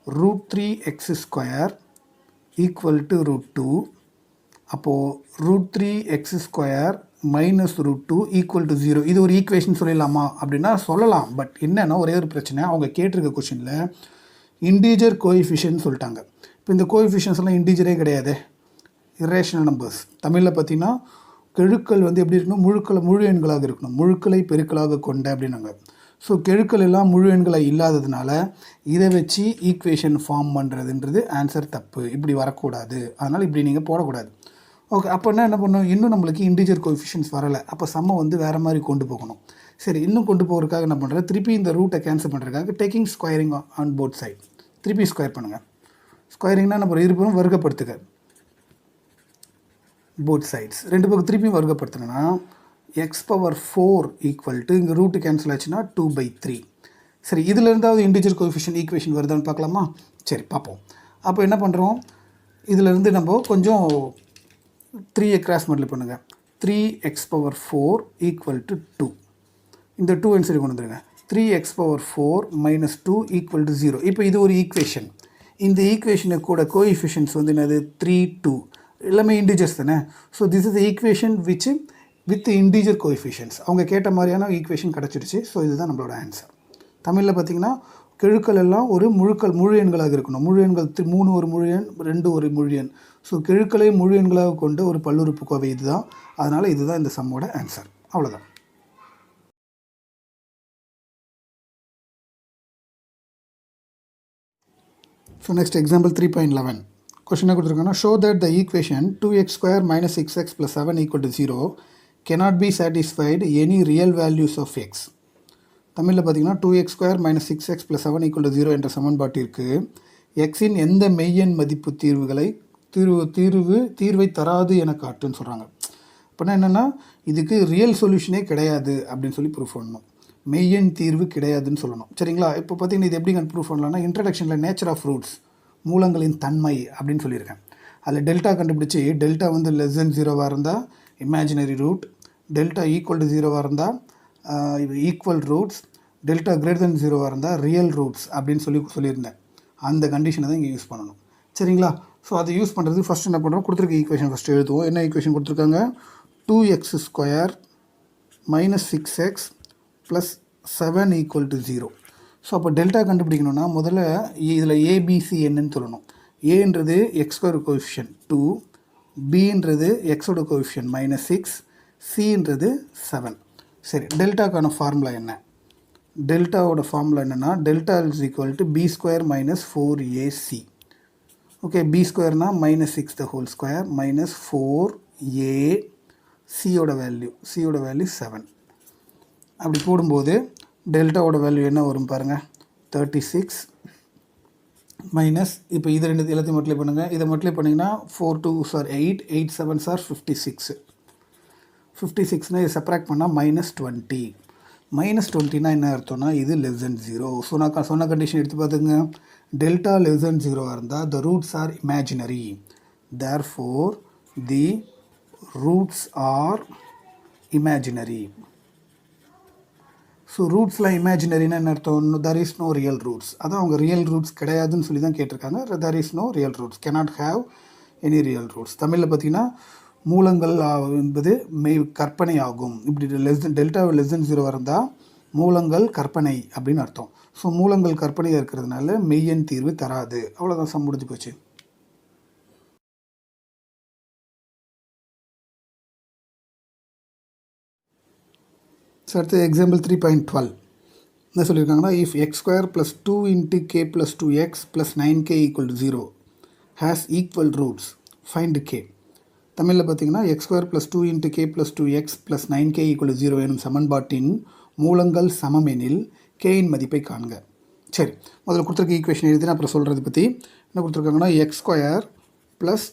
√3x² ஈக்குவல் டு √2. அப்போது √3x² மைனஸ் √2 ஈக்குவல் டு 0. இது ஒரு ஈக்குவேஷன் சொல்லிடலாமா அப்படின்னா சொல்லலாம். பட் என்னென்னா ஒரே ஒரு பிரச்சனை, அவங்க கேட்டிருக்க கொஷினில் இன்டீஜர் கோஎஃபிஷியன்ட் சொல்லிட்டாங்க. இப்போ இந்த கோஎஃபிஷியன்ஸ் எல்லாம் இன்டீஜரே கிடையாது, இரேஷனல் நம்பர்ஸ். தமிழில் பார்த்தீங்கன்னா கெழுக்கள் வந்து எப்படி இருக்கணும், முழு எண்களாக இருக்கணும், முழுக்களை பெருக்களாக கொண்ட அப்படின்னாங்க. ஸோ கெழுக்கள் எல்லாம் முழு எண்களை இல்லாததுனால இதை வச்சு ஈக்குவேஷன் ஃபார்ம் பண்ணுறதுன்றது ஆன்சர் தப்பு. இப்படி வரக்கூடாது, அதனால் இப்படி நீங்கள் போடக்கூடாது. ஓகே, அப்போனா என்ன பண்ணணும், இன்னும் நம்மளுக்கு இன்டீஜர் கோஎஃபிஷியன்ட்ஸ் வரலை. அப்போ சம்மை வந்து வேறு மாதிரி கொண்டு போகணும். சரி, இன்னும் கொண்டு போகிறதுக்காக என்ன பண்ணுறேன், திருப்பி இந்த ரூட்டை கேன்சல் பண்ணுறதுக்காக taking squaring on both side. திருப்பி ஸ்கொயர் பண்ணுங்கள். ஸ்கொயரிங்னா நம்ம இருபுறம் வர்க்கப்படுத்துக போத் சைட்ஸ். ரெண்டு பக்கம் திருப்பியும் வர்க்கப்படுத்தினா x⁴ ஈக்குவல் டு இங்கே ரூட்டு கேன்சல் ஆச்சுன்னா 2/3. சரி, இதில் இருந்தாவது இன்டீஜர் கோஎஃபிஷியன்ட் ஈக்குவேஷன் வருதான்னு பார்க்கலாமா? சரி, பார்ப்போம். அப்போ என்ன பண்ணுறோம், இதிலேருந்து நம்ம கொஞ்சம் 3 கிராஸ் மல்டிப்ளை பண்ணுங்கள். 3x⁴ equal to 2. இந்த 2 சரி கொண்டு வந்துடுங்க. 3x⁴ minus 2 equal to 0. இப்போ இது ஒரு ஈக்குவேஷன். இந்த ஈக்குவேஷனை கூட கோஎஃபிஷியன்ட்ஸ் வந்து என்னது 3, 2 எல்லாமே இன்டீஜர்ஸ் தானே. So this is the equation with integer coefficients. அவங்க கேட்ட மாதிரியான ஈக்குவேஷன் கிடச்சிருச்சு. ஸோ இதுதான் நம்மளோட ஆன்சர். தமிழில் பார்த்திங்கன்னா கெழுக்கள் எல்லாம் ஒரு முழு எண்களாக இருக்கணும். முழு எண்கள் 3 ஒரு முழு எண், 2 ஒரு முழு எண். ஸோ கெழுக்களை முழு எண்களாக கொண்ட ஒரு பல்லுறுப்புக்கோவை இதுதான். அதனால் இதுதான் இந்த சம்மோட ஆன்சர். அவ்வளோதான். So next example 3.11. கொஸ்டினாக கொடுத்துருக்காங்கன்னா show that the equation 2x² minus 6x + 7 equal to 0 cannot be satisfied any real values of x. தமிழில் பார்த்தீங்கன்னா 2x² minus 6x + 7 equal to 0 என்ற சமன்பாட்டிற்கு எக்ஸின் எந்த மெய்யெண் மதிப்பு தீர்வை தராது என காட்டுன்னு சொல்கிறாங்க. அப்படின்னா என்னென்னா இதுக்கு ரியல் சொல்யூஷனே கிடையாது அப்படின்னு சொல்லி ப்ரூஃப் பண்ணணும். மெய்யெண் தீர்வு கிடையாதுன்னு சொல்லணும். சரிங்களா? இப்போ பார்த்தீங்கன்னா இது எப்படி ப்ரூஃப் பண்ணலாம்னா இன்ட்ரடக்ஷனில் நேச்சர் ஆஃப் ரூட்ஸ், மூலங்களின் தன்மை அப்படின்னு சொல்லியிருக்கேன். அதில் டெல்டா கண்டுபிடிச்சி டெல்டா வந்து லெஸ் தென் 0வாக இருந்தால் imaginary root, delta equal to 0வாக இருந்தால் equal roots, delta greater than 0வாக இருந்தால் ரியல் ரூட்ஸ் அப்படின்னு சொல்லியிருந்தேன். அந்த கண்டிஷனை தான் இங்கே யூஸ் பண்ணணும். சரிங்களா? ஸோ அதை யூஸ் பண்ணுறது ஃபஸ்ட்டு என்ன பண்ணுறோம், கொடுத்துருக்க ஈக்குவேஷன் ஃபஸ்ட்டு எழுதுவோம். என்ன ஈக்குவேஷன் கொடுத்துருக்காங்க, 2x² minus 6x plus 7 equal to 0. So அப்போ டெல்டா கண்டுபிடிக்கணும்னா முதல்ல இதில் ஏபிசி என்னன்னு சொல்லணும். ஏன்றது x² கோஎஃபிஷியன்ட் 2, பின்றது எக்ஸோட கோஎஃபிஷியன்ட் -6, சின்றது 7. சரி, டெல்டாக்கான ஃபார்முலா என்ன? டெல்டாவோட ஃபார்முலா என்னென்னா delta is equal to b² minus 4ac. Okay, b² -6 the whole square minus 4a, சியோட வேல்யூ 7. அப்படி போடும்போது டெல்டாவோட வேல்யூ என்ன வரும் பாருங்கள், 36 மைனஸ் இப்போ இது எல்லாத்தையும் மல்டிப்ளை பண்ணுங்கள். இதை மல்டிப்ளை பண்ணிங்கன்னா 4 2 சார் 8, 8 7 சார் 56. 56னா இது செப்ராக்ட் பண்ணால் -20. -20னா என்ன அர்த்தம்னா இது லெஸ் தென் 0. ஸோ நான் சொன்ன கண்டிஷன் எடுத்து பார்த்துங்க. டெல்டா லெஸ் தென் 0வாக இருந்தால் the roots are imaginary, therefore the roots are imaginary. So ரூட்ஸ்லாம் இமேஜினரினா என்ன அர்த்தம், there is no real roots. அதான் அவங்க ரியல் ரூட்ஸ் கிடையாதுன்னு சொல்லி தான் கேட்டிருக்காங்க. There is no real roots, cannot have any real roots. தமிழில் பார்த்தீங்கன்னா மூலங்கள் என்பது கற்பனை ஆகும். இப்படி டெல்டா லெஸ் தென் 0 இருந்தால் மூலங்கள் கற்பனை அப்படின்னு அர்த்தம். ஸோ மூலங்கள் கற்பனையாக இருக்கிறதுனால மெய்யெண் தீர்வு தராது. அவ்வளோதான், சம் முடிஞ்சு போச்சு. ஸோ அடுத்து எக்ஸாம்பிள் 3.12. என்ன சொல்லியிருக்காங்கன்னா if x square plus 2 into k plus 2x plus 9k equal to 0 has equal roots, find k. தமிழில் பார்த்தீங்கன்னா x square plus 2 into k plus 2x plus 9k equal to 0 எனும் சமன்பாட்டின் மூலங்கள் சமம் எனில் k இன் மதிப்பை காண்க. சரி, முதல்ல கொடுத்துருக்க ஈக்குவேஷன் எழுதி அப்புறம் சொல்கிறது பற்றி என்ன கொடுத்துருக்காங்கன்னா x square plus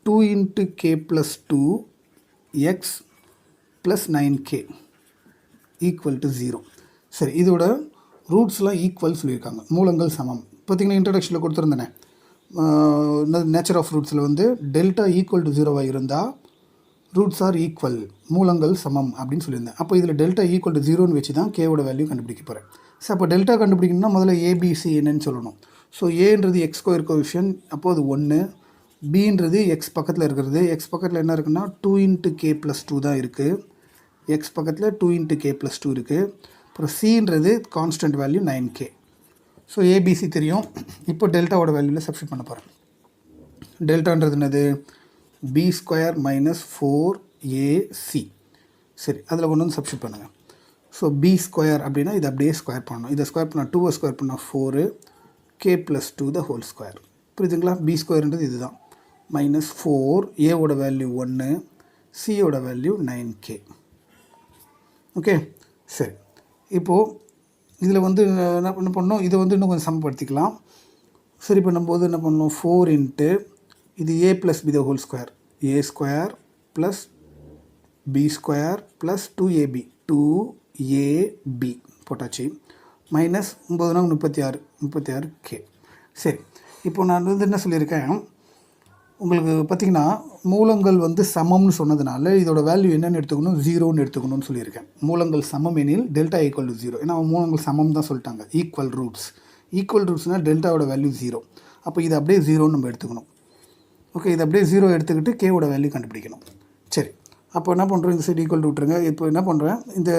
2 into k plus 2x plus 9k equal to 0. சரி, இதோட ரூட்ஸ்லாம் ஈக்குவல் சொல்லியிருக்காங்க, மூலங்கள் சமம். பார்த்திங்கன்னா இன்ட்ரடக்ஷனில் கொடுத்துருந்தேனே நேச்சர் ஆஃப் ரூட்ஸில் வந்து டெல்டா ஈக்குவல் டு 0 இருந்தால் ரூட்ஸ் ஆர் ஈக்குவல், மூலங்கள் சமம் அப்படின்னு சொல்லியிருந்தேன். அப்போ இதில் டெல்டா ஈக்குவல் டு 0ன்னு வச்சு தான் கேவோட வேல்யூ கண்டுபிடிக்க போகிறேன். ஸோ அப்போ டெல்டா கண்டுபிடிக்கணும்னா முதல்ல ஏபிசி என்னன்னு சொல்லணும். ஸோ ஏன்றது எக்ஸ் ஸ்கொயர் கோஎஃபிஷியன்ட், அப்போது அது 1. பின்றது எக்ஸ் பக்கத்தில் இருக்கிறது, எக்ஸ் பக்கத்தில் என்ன இருக்குன்னா 2 into k plus 2 தான் இருக்குது. எக்ஸ் பக்கத்தில் 2 into k plus 2 இருக்குது. அப்புறம் சின்றது constant value 9k. So ABC தெரியும். இப்போ டெல்டாவோட வேல்யூவில் சப்ஸ்டிட் பண்ண போகிறேன். டெல்டான்றது என்னது பி ஸ்கொயர் மைனஸ் 4ac. சரி, அதில் கொண்டு வந்து சப்ஸ்டிட் பண்ணுங்கள். ஸோ பி ஸ்கொயர் அப்படின்னா இதை அப்படியே ஸ்கொயர் பண்ணணும். இதை ஸ்கொயர் பண்ணால் 2 ஸ்கொயர் பண்ணால் 4 k plus 2 the whole square. புரியுதுங்களா? பி ஸ்கொயர்ன்றது இதுதான் மைனஸ் 4, ஏவோட வேல்யூ 1, சியோட வேல்யூ 9k. ஓகே, சரி. இப்போது இதில் வந்து என்ன பண்ணணும், இதை வந்து இன்னும் கொஞ்சம் சமப்படுத்திக்கலாம். சரி பண்ணும்போது என்ன பண்ணணும், 4 into இது a plus b the whole square, a square plus B square plus 2ab 2ab போட்டாச்சு. Minus 9 36k. சரி, இப்போ நான் வந்து என்ன சொல்லியிருக்கேன், உங்களுக்கு பார்த்திங்கன்னா மூலங்கள் வந்து சமம்னு சொன்னதுனால இதோட வேல்யூ என்னென்னு எடுத்துக்கணும், 0ன்னு எடுத்துக்கணும்னு சொல்லியிருக்கேன். மூலங்கள் சமம் எனில் டெல்டா ஈக்குவல் டு 0. ஏன்னா மூலங்கள் சமம் தான் சொல்லிட்டாங்க. ஈக்குவல் ரூட்ஸ், ஈக்குவல் ரூட்ஸ்னால் டெல்டாவோட வேல்யூ 0. அப்போ இது அப்படியே 0ன்னு நம்ம எடுத்துக்கணும். ஓகே, இது அப்படியே 0 எடுத்துக்கிட்டு கேவோட வேல்யூ கண்டுபிடிக்கணும். சரி, அப்போ என்ன பண்ணுறோம், இந்த சைடு ஈக்குவல் டு விட்டுருங்க. இப்போ என்ன பண்ணுறேன், இந்த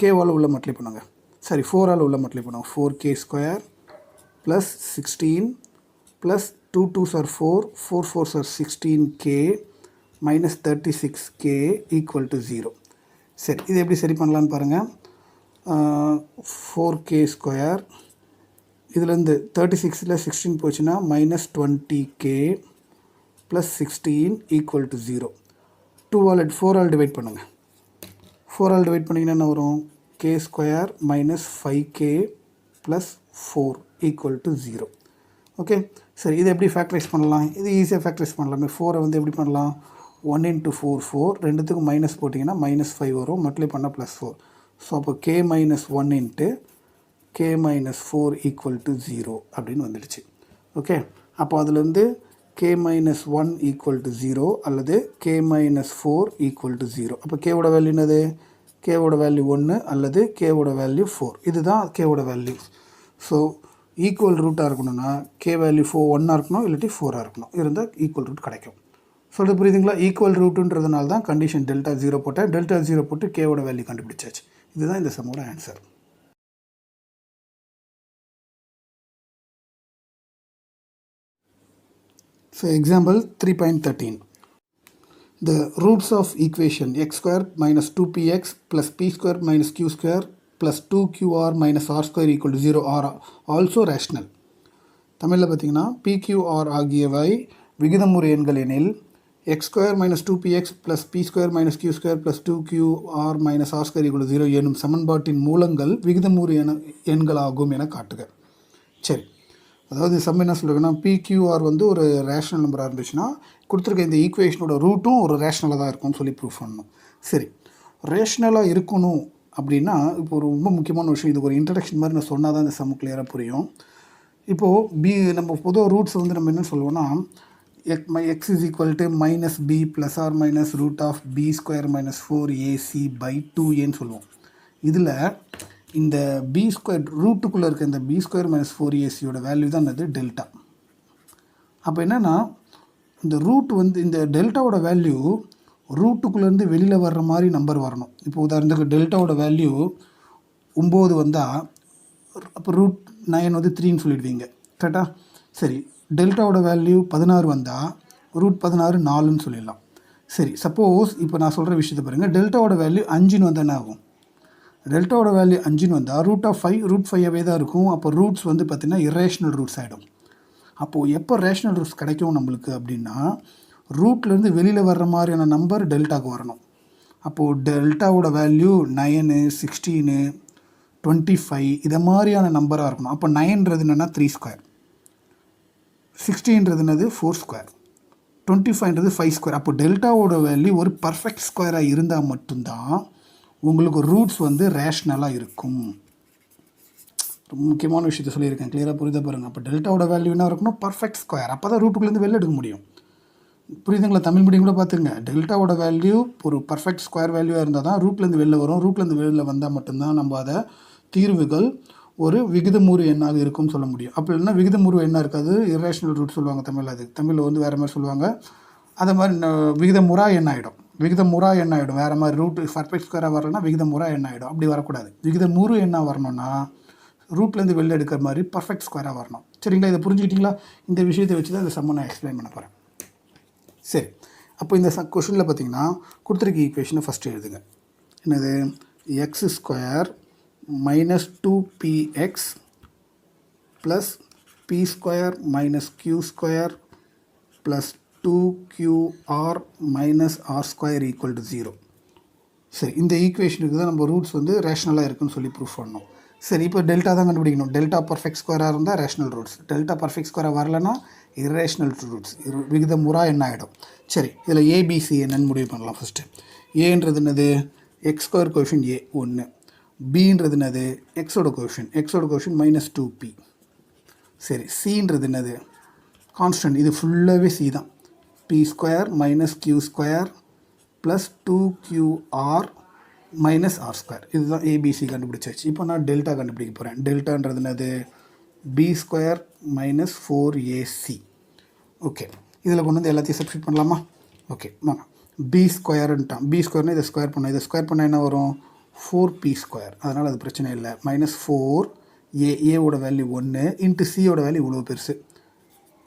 கேவால் உள்ள மல்டிப்ளை பண்ணுங்க. சரி, 4ஆல் உள்ள மல்டிப்ளை பண்ணுவோம். 4k square plus 16 plus 2 2s are 4, 4 4s are 16k minus 36k equal to 0. சரி, இது எப்படி சரி பண்ணலான்னு பாருங்கள். 4k ஸ்கொயர், இதுலேருந்து 36ல் 16 போச்சுன்னா minus 20k plus 16 equal to 0. 4ஆல் டிவைட் பண்ணுங்கள். 4ஆல் டிவைட் பண்ணிங்கன்னா என்ன வரும், k square minus 5k plus 4 equal to 0. Okay, சரி, இதை எப்படி ஃபேக்டரைஸ் பண்ணலாம், இது ஈஸியாக ஃபேக்டரைஸ் பண்ணலாமே. 4ஐ வந்து எப்படி பண்ணலாம், 1 into 4 4, ரெண்டுத்துக்கும் மைனஸ் போட்டிங்கன்னா மைனஸ் 5 வரும், மல்டிப்ளை பண்ணால் ப்ளஸ் 4. ஸோ அப்போ k minus 1 into k minus 4 equal to 0 அப்படின்னு வந்துடுச்சு. ஓகே, அப்போ அதுலேருந்து k மைனஸ் 1 ஈக்குவல் டு 0 அல்லது k மைனஸ் 4 ஈக்குவல் டு 0. அப்போ கேவோட வேல்யூ என்னது, கேவோட வேல்யூ 1 அல்லது கேவோட வேல்யூ 4. இதுதான் கேவோட வேல்யூ. ஸோ ஈக்குவல் ரூட்டாக இருக்கணும்னா கே வேல்யூ 1ஆக இருக்கணும், இல்லாட்டி 4ஆக இருக்கணும். இருந்தால் ஈக்குவல் ரூட் கிடைக்கும். சொல்கிறது புரியுதுங்களா? ஈக்குவல் ரூட்டுன்றதுனால தான் கண்டிஷன் டெல்டா 0 போட்டேன். டெல்டா 0 போட்டு கேவோட வேல்யூ கண்டுபிடிச்சாச்சு. இதுதான் இந்த சம்மோட answer. So example 3.13. The roots of equation x square minus 2px plus p square minus q square plus 2qr minus r square equal to 0 are also rational. தமிழில் பார்த்தீங்கன்னா pqr ஆகியவை விகிதமுறு எண்கள் எனில் x square minus 2px plus p square minus q square plus 2qr minus r square equal to 0 எனும் சமன்பாட்டின் மூலங்கள் விகிதமுறு எண்களாகும் என காட்டுக. சரி, அதாவது சம் என்ன சொல்லுங்கன்னா, பிக்யூஆர் வந்து ஒரு ரேஷனல் நம்பராக இருந்துச்சுன்னா கொடுத்துருக்க இந்த ஈக்குவேஷனோட ரூட்டும் ஒரு ரேஷனலாக தான் இருக்கும்னு சொல்லி ப்ரூஃப் பண்ணணும். சரி, ரேஷனலாக இருக்கணும் அப்படின்னா இப்போ ஒரு ரொம்ப முக்கியமான விஷயம், இது ஒரு இன்ட்ரடக்ஷன் மாதிரி நான் சொன்னால் தான் இந்த சம் கிளியராக புரியும். இப்போது நம்ம பொதுவாக ரூட்ஸ் வந்து நம்ம என்ன சொல்லுவோம்னா, X is equal to minus B plus or minus root of B square minus 4ac/2aன்னு சொல்லுவோம். இதில் இந்த பி ஸ்கொயர் ரூட்டுக்குள்ளே இருக்க இந்த B square minus 4ac value தான் என்னது, டெல்டா. அப்போ என்னென்னா இந்த ரூட் வந்து இந்த டெல்டாவோட வேல்யூ ரூட்டுக்குள்ளேருந்து வெளியில் வர்ற மாதிரி நம்பர் வரணும். இப்போ உதாரணத்துக்கு டெல்டாவோட வேல்யூ 9 வந்தால் அப்போ ரூட் 9 வந்து 3ன்னு சொல்லிடுவீங்க, கரெக்டாக? சரி, டெல்டாவோட வேல்யூ 16 வந்தால் ரூட் 16 4ன்னு சொல்லிடலாம். சரி, சப்போஸ் இப்போ நான் சொல்கிற விஷயத்தை பாருங்கள், டெல்டாவோட வேல்யூ 5ன்னு வந்தால் என்ன ஆகும், டெல்டாவோட வேல்யூ 5ன்னு வந்தால் ரூட் ஆஃப் 5 ரூட் 5ஆகவே தான் இருக்கும். அப்போ ரூட்ஸ் வந்து பார்த்திங்கன்னா இரேஷனல் ரூட்ஸ் ஆகிடும். அப்போது எப்போ ரேஷனல் ரூட்ஸ் கிடைக்கும் நம்மளுக்கு அப்படின்னா, ரூட்லேருந்து வெளியில் வர்ற மாதிரியான நம்பர் டெல்டாவுக்கு வரணும். அப்போது டெல்டாவோட வேல்யூ 9, 16, 25 இதை மாதிரியான நம்பராக இருக்கணும். அப்போ 9ன்றது என்னென்னா 3 ஸ்கொயர், 16ன்றது என்னது 4 ஸ்கொயர், 25ன்றது 5 ஸ்கொயர். அப்போ டெல்டாவோட வேல்யூ ஒரு பர்ஃபெக்ட் ஸ்கொயராக இருந்தால் மட்டும்தான் உங்களுக்கு ரூட்ஸ் வந்து ரேஷ்னலாக இருக்கும். ரொம்ப முக்கியமான விஷயத்தை சொல்லியிருக்கேன், கிளியராக புரியுதா பாருங்கள். அப்போ டெல்டாவோட வேல்யூ என்ன இருக்கணும், பர்ஃபெக்ட் ஸ்கொயர். அப்போ தான் ரூட்டுக்குள்ளேருந்து வெளில எடுக்க முடியும். புரியுதுங்களா? தமிழ் மீடியம் கூட பார்த்துங்க. டெல்டாவோட வேல்யூ ஒரு பர்ஃபெக்ட் ஸ்கொயர் வேல்யூவாக இருந்தால் தான் ரூட்லேருந்து வெளில வரும். ரூட்லேருந்து வெளியில் வந்தால் மட்டும்தான் நம்ம அதை தீர்வுகள் ஒரு விகிதமுறு எண்ணாக இருக்கும்னு சொல்ல முடியும். அப்போ இல்லைன்னா விகிதமுறு எண்ணாக இருக்காது, இரேஷனல் ரூட் சொல்லுவாங்க தமிழில். அது தமிழில் வந்து வேறு மாதிரி சொல்லுவாங்க. அதை மாதிரி விகிதமுறா எண்ணாயிடும். விகிதமுறா எண்ணாயிடும். வேறு மாதிரி ரூட் பர்ஃபெக்ட் ஸ்கொயராக வரலன்னா விகிதமுறா எண்ணாயிடும். அப்படி வரக்கூடாது. விகிதமுறு எண்ணாக வரணும்னா ரூட்லேருந்து வெளில எடுக்கிற மாதிரி பர்ஃபெக்ட் ஸ்கொயராக வரணும். சரிங்களா? இதை புரிஞ்சுக்கிட்டிங்களா? இந்த விஷயத்தை வச்சு தான் இந்த சம்மை நான் எக்ஸ்பிளைன் பண்ண போகிறேன். சரி, அப்போ இந்த கொஷனில் பார்த்தீங்கன்னா கொடுத்துருக்க ஈக்குவேஷனை ஃபஸ்ட்டு எழுதுங்க. என்னது? X square minus 2px plus B square minus q square plus 2qr minus r square equal to 0. சரி, இந்த ஈக்குவேஷனுக்கு தான் நம்ம ரூட்ஸ் வந்து ரேஷ்னலாக இருக்குன்னு சொல்லி ப்ரூஃப் பண்ணணும். சரி, இப்போ டெல்டா தான் கண்டுபிடிக்கணும். டெல்டா பர்ஃபெக்ட் ஸ்கொயராக இருந்தால் ரேஷ்னல் ரூட்ஸ், டெல்டா பர்ஃபெக்ட் ஸ்கொயராக வரலன்னா இரேஷ்னல் ரூட்ஸ், விகிதமுறா என்ன ஆகிடும். சரி, இதில் ஏபிசி என்னன்னு முடிவு பண்ணலாம். ஃபஸ்ட்டு ஏன்றது என்னது? எக்ஸ் ஸ்கொயர் கோஷன் ஏ 1, பின்றது என்னது? எக்ஸோட கோஷன் மைனஸ் 2p. சரி, சின்றது என்னது? கான்ஸ்டன்ட். இது ஃபுல்லாகவே சி தான். P square minus q square plus 2qr minus r square. இதுதான் ஏபிசி கண்டுபிடிச்சாச்சு. இப்போ நான் டெல்டா கண்டுபிடிக்க போகிறேன். டெல்டான்றது என்னது? B square minus 4ac. Okay, இதில் கொண்டு வந்து எல்லாத்தையும் சப்ஸ்டிட் பண்ணலாமா? ஓகே, வாங்க. பி ஸ்கொயர்ன்ட்டான். பி ஸ்கொயர்னால் இதை ஸ்கொயர் பண்ணால், இதை ஸ்கொயர் பண்ணால் என்ன வரும்? 4p square. அதனால் அது பிரச்சனை இல்லை. மைனஸ் 4a, ஏவோட வேல்யூ 1 இன்ட்டு சியோட வேல்யூ இவ்வளோ பெருசு,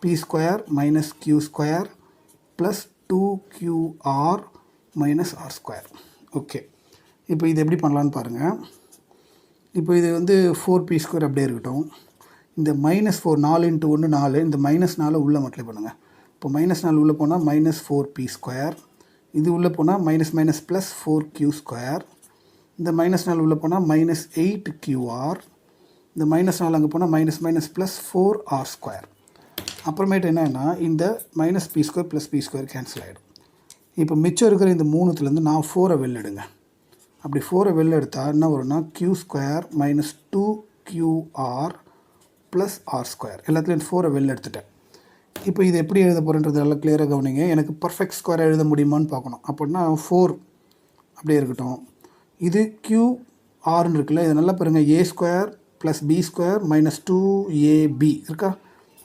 p square minus q square plus 2qr minus r square. Okay, இப்போ இது எப்படி பண்ணலான்னு பாருங்கள். இப்போ இது வந்து 4p ஸ்கொயர் அப்படியே இருக்கட்டும். இந்த மைனஸ் 4, 4 இன்ட்டு 1 4, இந்த மைனஸ் 4 உள்ளே மல்டிப்ளை பண்ணுங்கள். இப்போ மைனஸ் 4 உள்ளே போனால் மைனஸ் 4p ஸ்கொயர், இது உள்ளே போனால் minus minus plus 4q square, இந்த மைனஸ் 4 உள்ளே போனால் மைனஸ் 8qr, இந்த மைனஸ் 4 அங்கே போனால் minus minus plus 4r square. அப்புறமேட்டு என்னென்னா இந்த minus p square plus B square cancel ஆகிடும். இப்போ மிச்சம் இருக்கிற இந்த 3த்துலேருந்து நான் 4 வெளில எடுங்க. அப்படி 4 வெளில எடுத்தால் என்ன வரும்னா q square minus 2qr plus r square. எல்லாத்துலேயும் 4 வெளில எடுத்துட்டேன். இப்போ இது எப்படி எழுத போகிறேன்றது நல்லா கிளியராக கவனிங்க. எனக்கு பர்ஃபெக்ட் ஸ்கொயர் எழுத முடியுமான்னு பார்க்கணும். அப்படின்னா 4 அப்படியே இருக்கட்டும். இது qrன்னு இருக்குல்ல, இது நல்லா பாருங்கள். A square plus B square minus 2ab இருக்கா?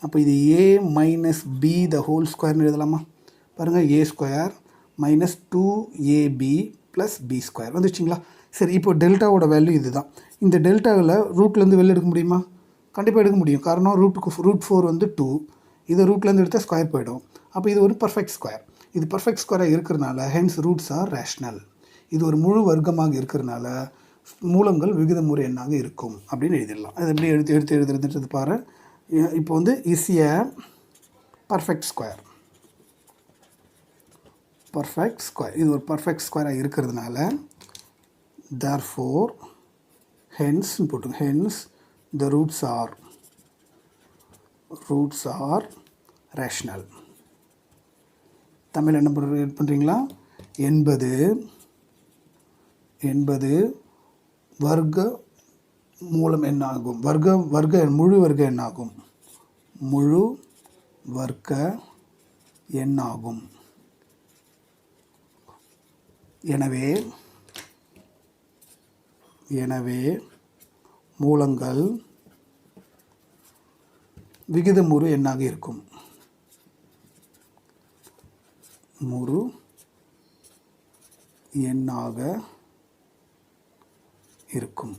அப்போ இது a minus b the whole ஸ்கொயர்னு எழுதலாமா? பாருங்கள், A square minus 2ab plus B square வந்துச்சுங்களா? சரி, இப்போ டெல்டாவோட வேல்யூ இது தான். இந்த டெல்டாவில் ரூட்லேருந்து வெளில எடுக்க முடியுமா? கண்டிப்பாக எடுக்க முடியும். காரணம் ரூட் 4 வந்து 2, இதை ரூட்லேருந்து எடுத்தால் ஸ்கொயர் போயிடும். அப்போ இது ஒரு பர்ஃபெக்ட் ஸ்கொயர். இது பர்ஃபெக்ட் ஸ்கொயராக இருக்கிறனால ஹென்ஸ் ரூட்ஸ் ஆர் ரேஷ்னல். இது ஒரு முழு வர்க்கமாக இருக்கிறனால மூலங்கள் விகிதமுறு எண்ணாக இருக்கும் அப்படின்னு எழுதிடலாம். அது எப்படி எழுதுறது பாரு. இப்போ வந்து is a perfect square. Perfect square இது ஒரு பர்ஃபெக்ட் ஸ்கொயராக இருக்கிறதுனால therefore hence போட்டுங்க, hence the roots are rational. Tamil என்ன பண்ணுறீங்களா? என்பது வர்க்க மூலம் என்னாகும்? முழு வர்க்க எண்ணாகும். முழு வர்க்க எண்ணாகும். எனவே மூலங்கள் விகிதமுறு எண்ணாக இருக்கும். முழு எண்ணாக இருக்கும்.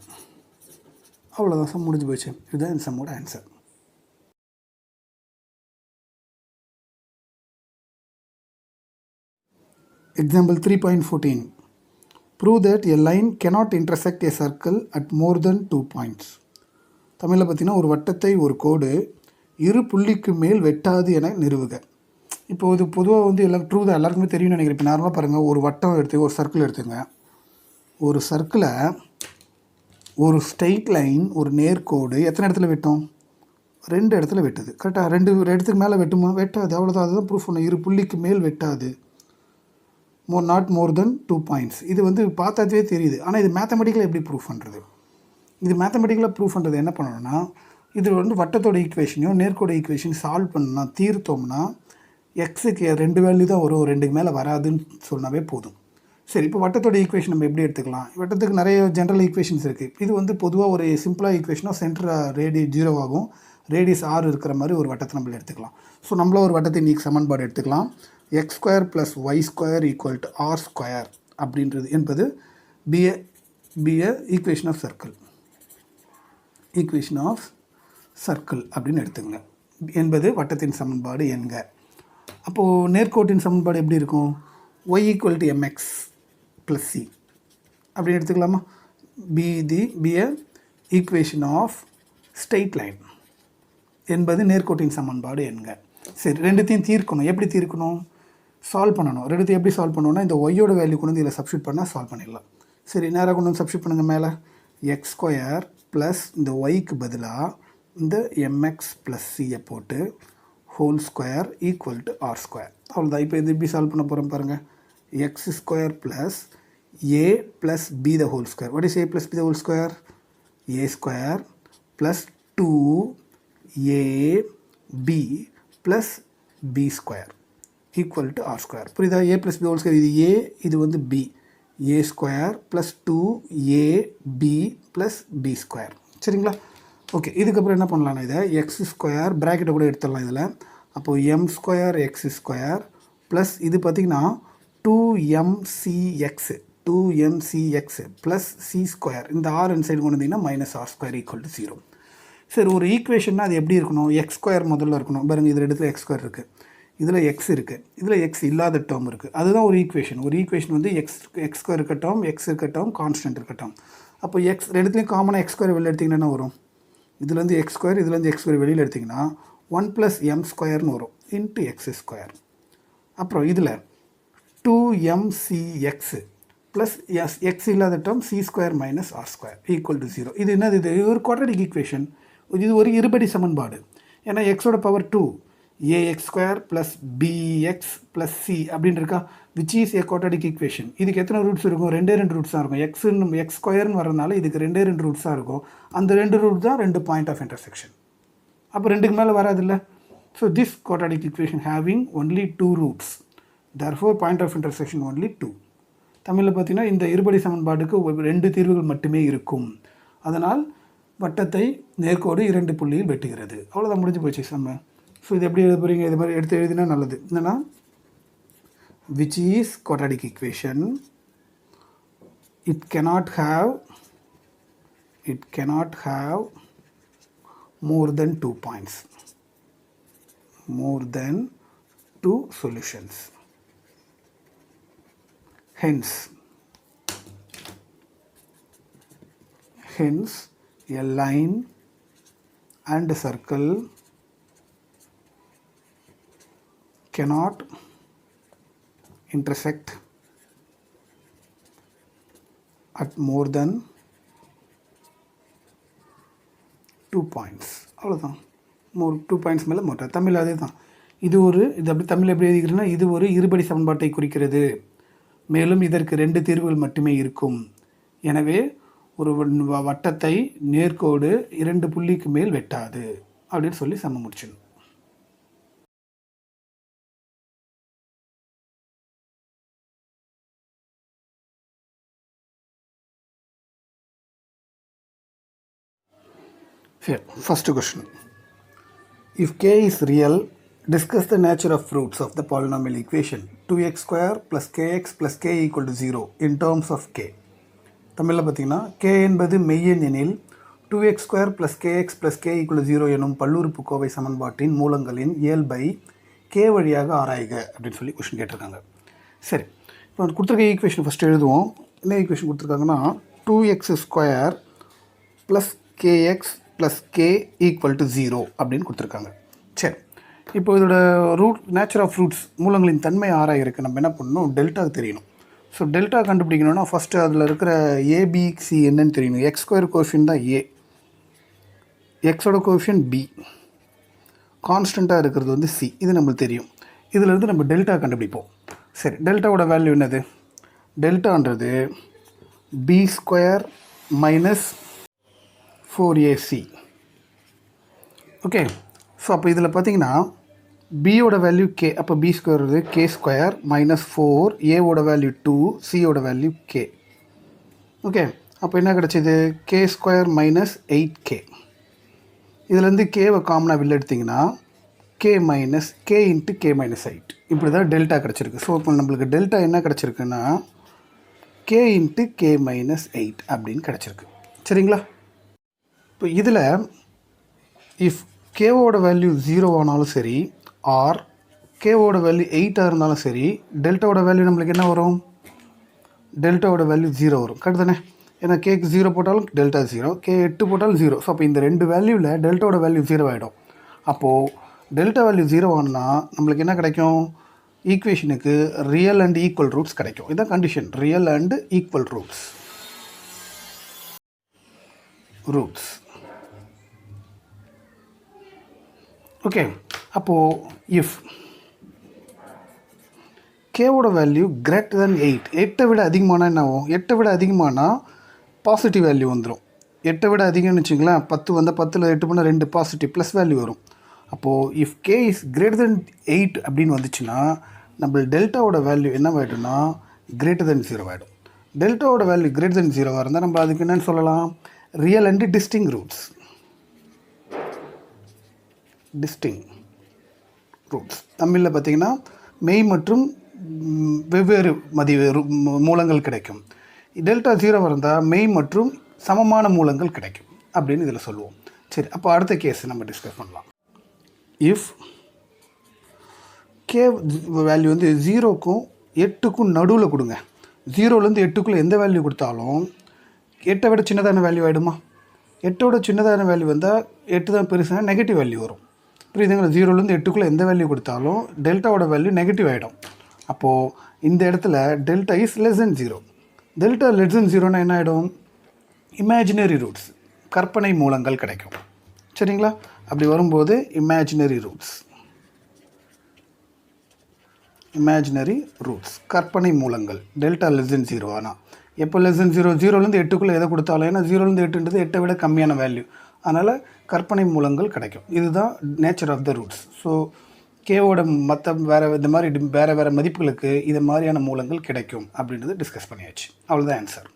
அவ்வளோதான், சம் முடிஞ்சு போச்சு. இதுதான் இந்த சம்மோட answer. Example 3.14. Prove that a line cannot intersect a circle at more than 2 points. தமிழில் பார்த்தீங்கன்னா ஒரு வட்டத்தை ஒரு கோடு இரு புள்ளிக்கு மேல் வெட்டாது என நிறுவுக. இப்போது இது பொதுவாக வந்து ட்ரூ தான் எல்லாருக்குமே தெரியும்னு நினைக்கிறேன். இப்போ நார்மலாக பாருங்கள், ஒரு வட்டம் எடுத்து ஒரு சர்க்கிள் எடுத்துங்க. ஒரு சர்க்கிளை ஒரு ஸ்ட்ரெயிட் லைன் ஒரு நேர்கோடு எத்தனை இடத்துல வெட்டும்? 2 இடத்துல வெட்டுது. கரெக்டாக 2 இடத்துக்கு மேலே வெட்டுமா? வெட்டாது. அவ்வளோதான். அதுதான் ப்ரூஃப் பண்ணணும். இரு புள்ளிக்கு மேல் வெட்டாது. Not more then 2 points. இது வந்து பார்த்தாவே தெரியுது. ஆனால் இது மேத்தமெட்டிக்கலாக எப்படி ப்ரூஃப் பண்ணுறது? இது மேத்தமெட்டிக்கலாக ப்ரூஃப் பண்ணுறது என்ன பண்ணணும்னா, இது வந்து வட்டத்தோட ஈக்குவேஷனையும் நேர்கோட ஈக்குவேஷன் சால்வ் பண்ணால் தீர்த்தோம்னா எக்ஸுக்கு 2 வேல்யூ தான் வரும், 2க்கு மேலே வராதுன்னு சொன்னாவே போதும். சரி, இப்போ வட்டத்தோட ஈக்குவேஷன் நம்ம எப்படி எடுத்துக்கலாம்? வட்டத்துக்கு நிறைய ஜென்ரல் ஈக்குவேஷன்ஸ் இருக்குது. இது வந்து பொதுவாக ஒரு சிம்பிளாக ஈக்குவேஷனாக சென்டர் ரேடியஸ் 0 ஆகும், ரேடியஸ் r இருக்கிற மாதிரி ஒரு வட்டத்தை நம்ம எடுத்துக்கலாம். ஸோ நம்மள ஒரு வட்டத்தை நீக்கு சமன்பாடு எடுத்துக்கலாம். x² + y² = r² அப்படின்றது என்பது be a equation of circle. Equation of circle அப்படின்னு எடுத்துக்கங்க. என்பது வட்டத்தின் சமன்பாடு என்க. அப்போது நேர்கோட்டின் சமன்பாடு எப்படி இருக்கும்? y = mx + c அப்படின்னு எடுத்துக்கலாமா? be a equation of straight line என்பது நேர்கோட்டின் சமன்பாடு என்க. சரி, ரெண்டுத்தையும் தீர்க்கணும். எப்படி தீர்க்கணும்? சால்வ் பண்ணணும். ரெண்டுத்தையும் எப்படி சால்வ் பண்ணணும்னா, இந்த ஒய்யோட வேல்யூ கொண்டு வந்து இதில் சப்ஸ்டியூட் பண்ணால் சால்வ் பண்ணிடலாம். சரி, நேராக கொண்டு வந்து சப்ஸ்டியூட் பண்ணுங்கள். மேலே x² ப்ளஸ் இந்த ஒய்க்கு பதிலாக இந்த mx + c போட்டு ஹோல் ஸ்கொயர் = r². அவ்வளோதான். இப்போ இது எப்படி சால்வ் பண்ண போகிறோம் பாருங்கள். x² + a + b the whole square. What is a + b the whole square? a² + 2ab + b² = r². புரியுதா? a + b whole square. இது a, இது வந்து b. a² + 2ab + b². சரிங்களா? ஓகே, இதுக்கப்புறம் என்ன பண்ணலாம்னா, இதை x² ப்ராக்கெட்டை கூட எடுத்துடலாம் இதில். அப்போது m² x² ப்ளஸ் இது பார்த்திங்கன்னா 2mcx ப்ளஸ் c². இந்த r சைடு கொண்டு வந்தீங்கன்னா -r² = 0. சரி, ஒரு ஈக்குவேஷன்னா அது எப்படி இருக்கணும்? x² முதல்ல இருக்கணும். பாருங்கள், இதில் இடத்துல x² இருக்குது, இதில் x இருக்குது, இதில் x இல்லாத டேர்ம் இருக்குது. அதுதான் ஒரு ஈக்குவேஷன். ஒரு ஈக்குவேஷன் வந்து x² இருக்கட்டும், x இருக்கட்டும், கான்ஸ்டன்ட் இருக்கட்டும். அப்போ ரெண்டுத்துலேயும் காமனாக x² வெளியில் எடுத்திங்கன்னா என்ன வரும்? இதுலேருந்து x², இதுலேருந்து x² வெளியில் எடுத்திங்கன்னா 1 + m² வரும் இன்ட்டு x². அப்புறம் இதில் 2mcx ப்ளஸ் x இல்லாத டேர்ம் c² - r² = 0. இது என்னது? இது ஒரு குவாட்ரடிக் ஈக்குவேஷன். இது ஒரு இருபடி சமன்பாடு. ஏன்னா xோட பவர் 2, ax² + bx + c அப்படின்னு இருக்கா, which is a quadratic equation. இதுக்கு எத்தனை ரூட்ஸ் இருக்கும்? 2 ரூட்ஸ் தான் இருக்கும். x² வரதுனால இதுக்கு 2 ரூட்ஸ் தான் இருக்கும். அந்த 2 ரூட் தான் 2 பாயிண்ட் ஆஃப் இன்டர்செக்ஷன். அப்போ 2க்கு மேலே வராதில்ல. So this quadratic equation having only 2 roots, therefore point of intersection only 2. தமிழில் பார்த்தீங்கன்னா இந்த இருபடி சமன்பாடுக்கு 2 தீர்வுகள் மட்டுமே இருக்கும். அதனால் வட்டத்தை நேர்கோடு 2 புள்ளியில் வெட்டுகிறது. அவ்வளோதான், முடிஞ்சு போச்சு செம்ம. ஸோ இது எப்படி எழுத போகிறீங்க? இது மாதிரி எடுத்து எழுதினா நல்லது. என்னென்னா, which is quadratic equation, it cannot have more than 2 points, more than 2 solutions. Hence a line and a circle cannot intersect at more than 2 points. அவ்வளோதான். 2 பாயிண்ட்ஸ் மேலே மோட்டார். தமிழ் அதே தான். இது அப்படி தமிழ் எப்படி எழுதிக்கிறேன்னா, இது ஒரு இருபடி சமன்பாட்டை குறிக்கிறது. மேலும் இதற்கு 2 தீர்வுகள் மட்டுமே இருக்கும். எனவே ஒரு வட்டத்தை நேர்கோடு 2 புள்ளிக்கு மேல் வெட்டாது அப்படின்னு சொல்லி சம முடிச்சிடணும். Here, first question. If k is real, discuss the nature of roots of the polynomial equation 2x² + kx + k = 0 in terms of k. தமிழில் பார்த்தீங்கன்னா, k என்பது மெய்யெண் எனில் 2x² + kx + k = 0 எனும் பல்லுறுப்புக்கோவை சமன்பாட்டின் மூலங்களின் இயல்பை k வழியாக ஆராய்க அப்படின்னு சொல்லி கொஸ்டின் கேட்டிருக்காங்க. சரி, இப்போ கொடுத்துருக்க ஈக்குவேஷன் ஃபஸ்ட்டு எழுதுவோம். என்ன ஈக்குவேஷன் கொடுத்துருக்காங்கன்னா 2x² plus kx plus K equal to 0 அப்படின்னு கொடுத்துருக்காங்க. சரி, இப்போ இதோட நேச்சர் ஆஃப் ரூட்ஸ் மூலங்களின் தன்மை ஆராயிருக்கு. நம்ம என்ன பண்ணணும், டெல்டா தெரியணும். ஸோ டெல்டா கண்டுபிடிக்கணும்னா ஃபஸ்ட்டு அதில் இருக்கிற ஏபிசி என்னன்னு தெரியணும். x² கோஎஃபிஷியன்ட் தான் ஏ, எக்ஸோட கோஎஃபிஷியன்ட் பி, கான்ஸ்டண்ட்டாக இருக்கிறது வந்து சி. இது நம்மளுக்கு தெரியும். இதிலேருந்து நம்ம டெல்டா கண்டுபிடிப்போம். சரி, டெல்டாவோட வேல்யூ என்னது? டெல்டான்றது b² minus 4ac. Okay, so அப்போ இதில் பார்த்தீங்கன்னா பியோட வேல்யூ கே, அப்போ b² k² மைனஸ் 4, ஏவோட வேல்யூ 2, சியோட வேல்யூ கே. ஓகே, அப்போ என்ன கிடச்சிது? k² minus 8k. இதுலேருந்து கேவை காமனாக வெளில எடுத்திங்கன்னா K minus K into K minus 8. இப்படி தான் டெல்டா கிடச்சிருக்கு. ஸோ இப்போ நம்மளுக்கு டெல்டா என்ன கிடச்சிருக்குன்னா கே இன்ட்டு கே மைனஸ் 8 அப்படின்னு கிடச்சிருக்கு. சரிங்களா? இப்போ இதில் இஃப் கேவோட வேல்யூ 0 ஆனாலும் சரி, ஆர் கேவோட வேல்யூ 8 இருந்தாலும் சரி, டெல்டாவோட வேல்யூ நம்மளுக்கு என்ன வரும்? டெல்டாவோட வேல்யூ 0 வரும். கரெக்ட் தானே? ஏன்னா கேக்கு 0 போட்டாலும் டெல்டா 0, கே 8 போட்டாலும் 0. ஸோ அப்போ இந்த ரெண்டு வேல்யூவில் டெல்டாவோட வேல்யூ 0 ஆகிடும். அப்போது டெல்டா வேல்யூ 0 ஆனால் நம்மளுக்கு என்ன கிடைக்கும்? ஈக்குவேஷனுக்கு ரியல் அண்ட் ஈக்குவல் ரூட்ஸ் கிடைக்கும். இதுதான் condition, real and equal roots. Okay, அப்போது இஃப் கேவோட வேல்யூ கிரேட்டர் தென் 8, 8 விட அதிகமானால் என்ன ஆகும்? 8 விட அதிகமானால் பாசிட்டிவ் வேல்யூ வந்துடும். 8 விட அதிகம்னு வச்சுங்களேன், 10 வந்தால் 10ல் 8 பண்ணால் 2 பாசிட்டிவ் ப்ளஸ் வேல்யூ வரும். அப்போது if K is greater than 8 அப்படின்னு வந்துச்சுன்னா நம்ம டெல்டாவோட வேல்யூ என்ன ஆகிடும்னா கிரேட்டர் தென் 0 ஆகிடும். டெல்டாவோட வேல்யூ கிரேட்டர் தென் 0 இருந்தால் நம்ம அதுக்கு என்னென்னு சொல்லலாம்? Real and டிஸ்டிங் roots. தமிழில் பார்த்திங்கன்னா மெய் மற்றும் வெவ்வேறு மூலங்கள் கிடைக்கும். டெல்டா 0 இருந்தால் மெய் மற்றும் சமமான மூலங்கள் கிடைக்கும் அப்படின்னு இதில் சொல்லுவோம். சரி, அப்போ அடுத்த கேஸ் நம்ம டிஸ்கஸ் பண்ணலாம். இஃப் கே வேல்யூ வந்து 0க்கும் 8க்கும் நடுவில் கொடுங்க. 0லேருந்து 8க்குள்ளே எந்த வேல்யூ கொடுத்தாலும் 8 விட சின்னதான வேல்யூ ஆகிடுமா? 8ஓட சின்னதான வேல்யூ வந்தால் 8 தான் பெருசாக நெகட்டிவ் வேல்யூ வரும். புரியுதுங்களா? 0லேருந்து 8க்குள்ளே எந்த வேல்யூ கொடுத்தாலும் டெல்டாவோட வேல்யூ நெகட்டிவ் ஆகிடும். அப்போது இந்த இடத்துல delta is less than 0. Delta less than 0னா என்ன ஆகிடும்? இமேஜினரி ரூட்ஸ், கற்பனை மூலங்கள் கிடைக்கும். சரிங்களா? அப்படி வரும்போது இமேஜினரி ரூட்ஸ் கற்பனை மூலங்கள் டெல்டா லெஸ் தென் 0 ஆனால் எப்போ லெஸ் தென் 0? 0லேருந்து 8க்குள்ளே எதை கொடுத்தாலும், ஏன்னா 0லேருந்து 8ன்றது 8 விட கம்மியான வேல்யூ, அதனால் கற்பனை மூலங்கள் கிடைக்கும். இதுதான் nature of the roots. So கேவோட மற்ற இந்த மாதிரி வேறு மதிப்புகளுக்கு இது மாதிரியான மூலங்கள் கிடைக்கும் அப்படின்றது டிஸ்கஸ் பண்ணியாச்சு. அவ்வளோதான் ஆன்சர்.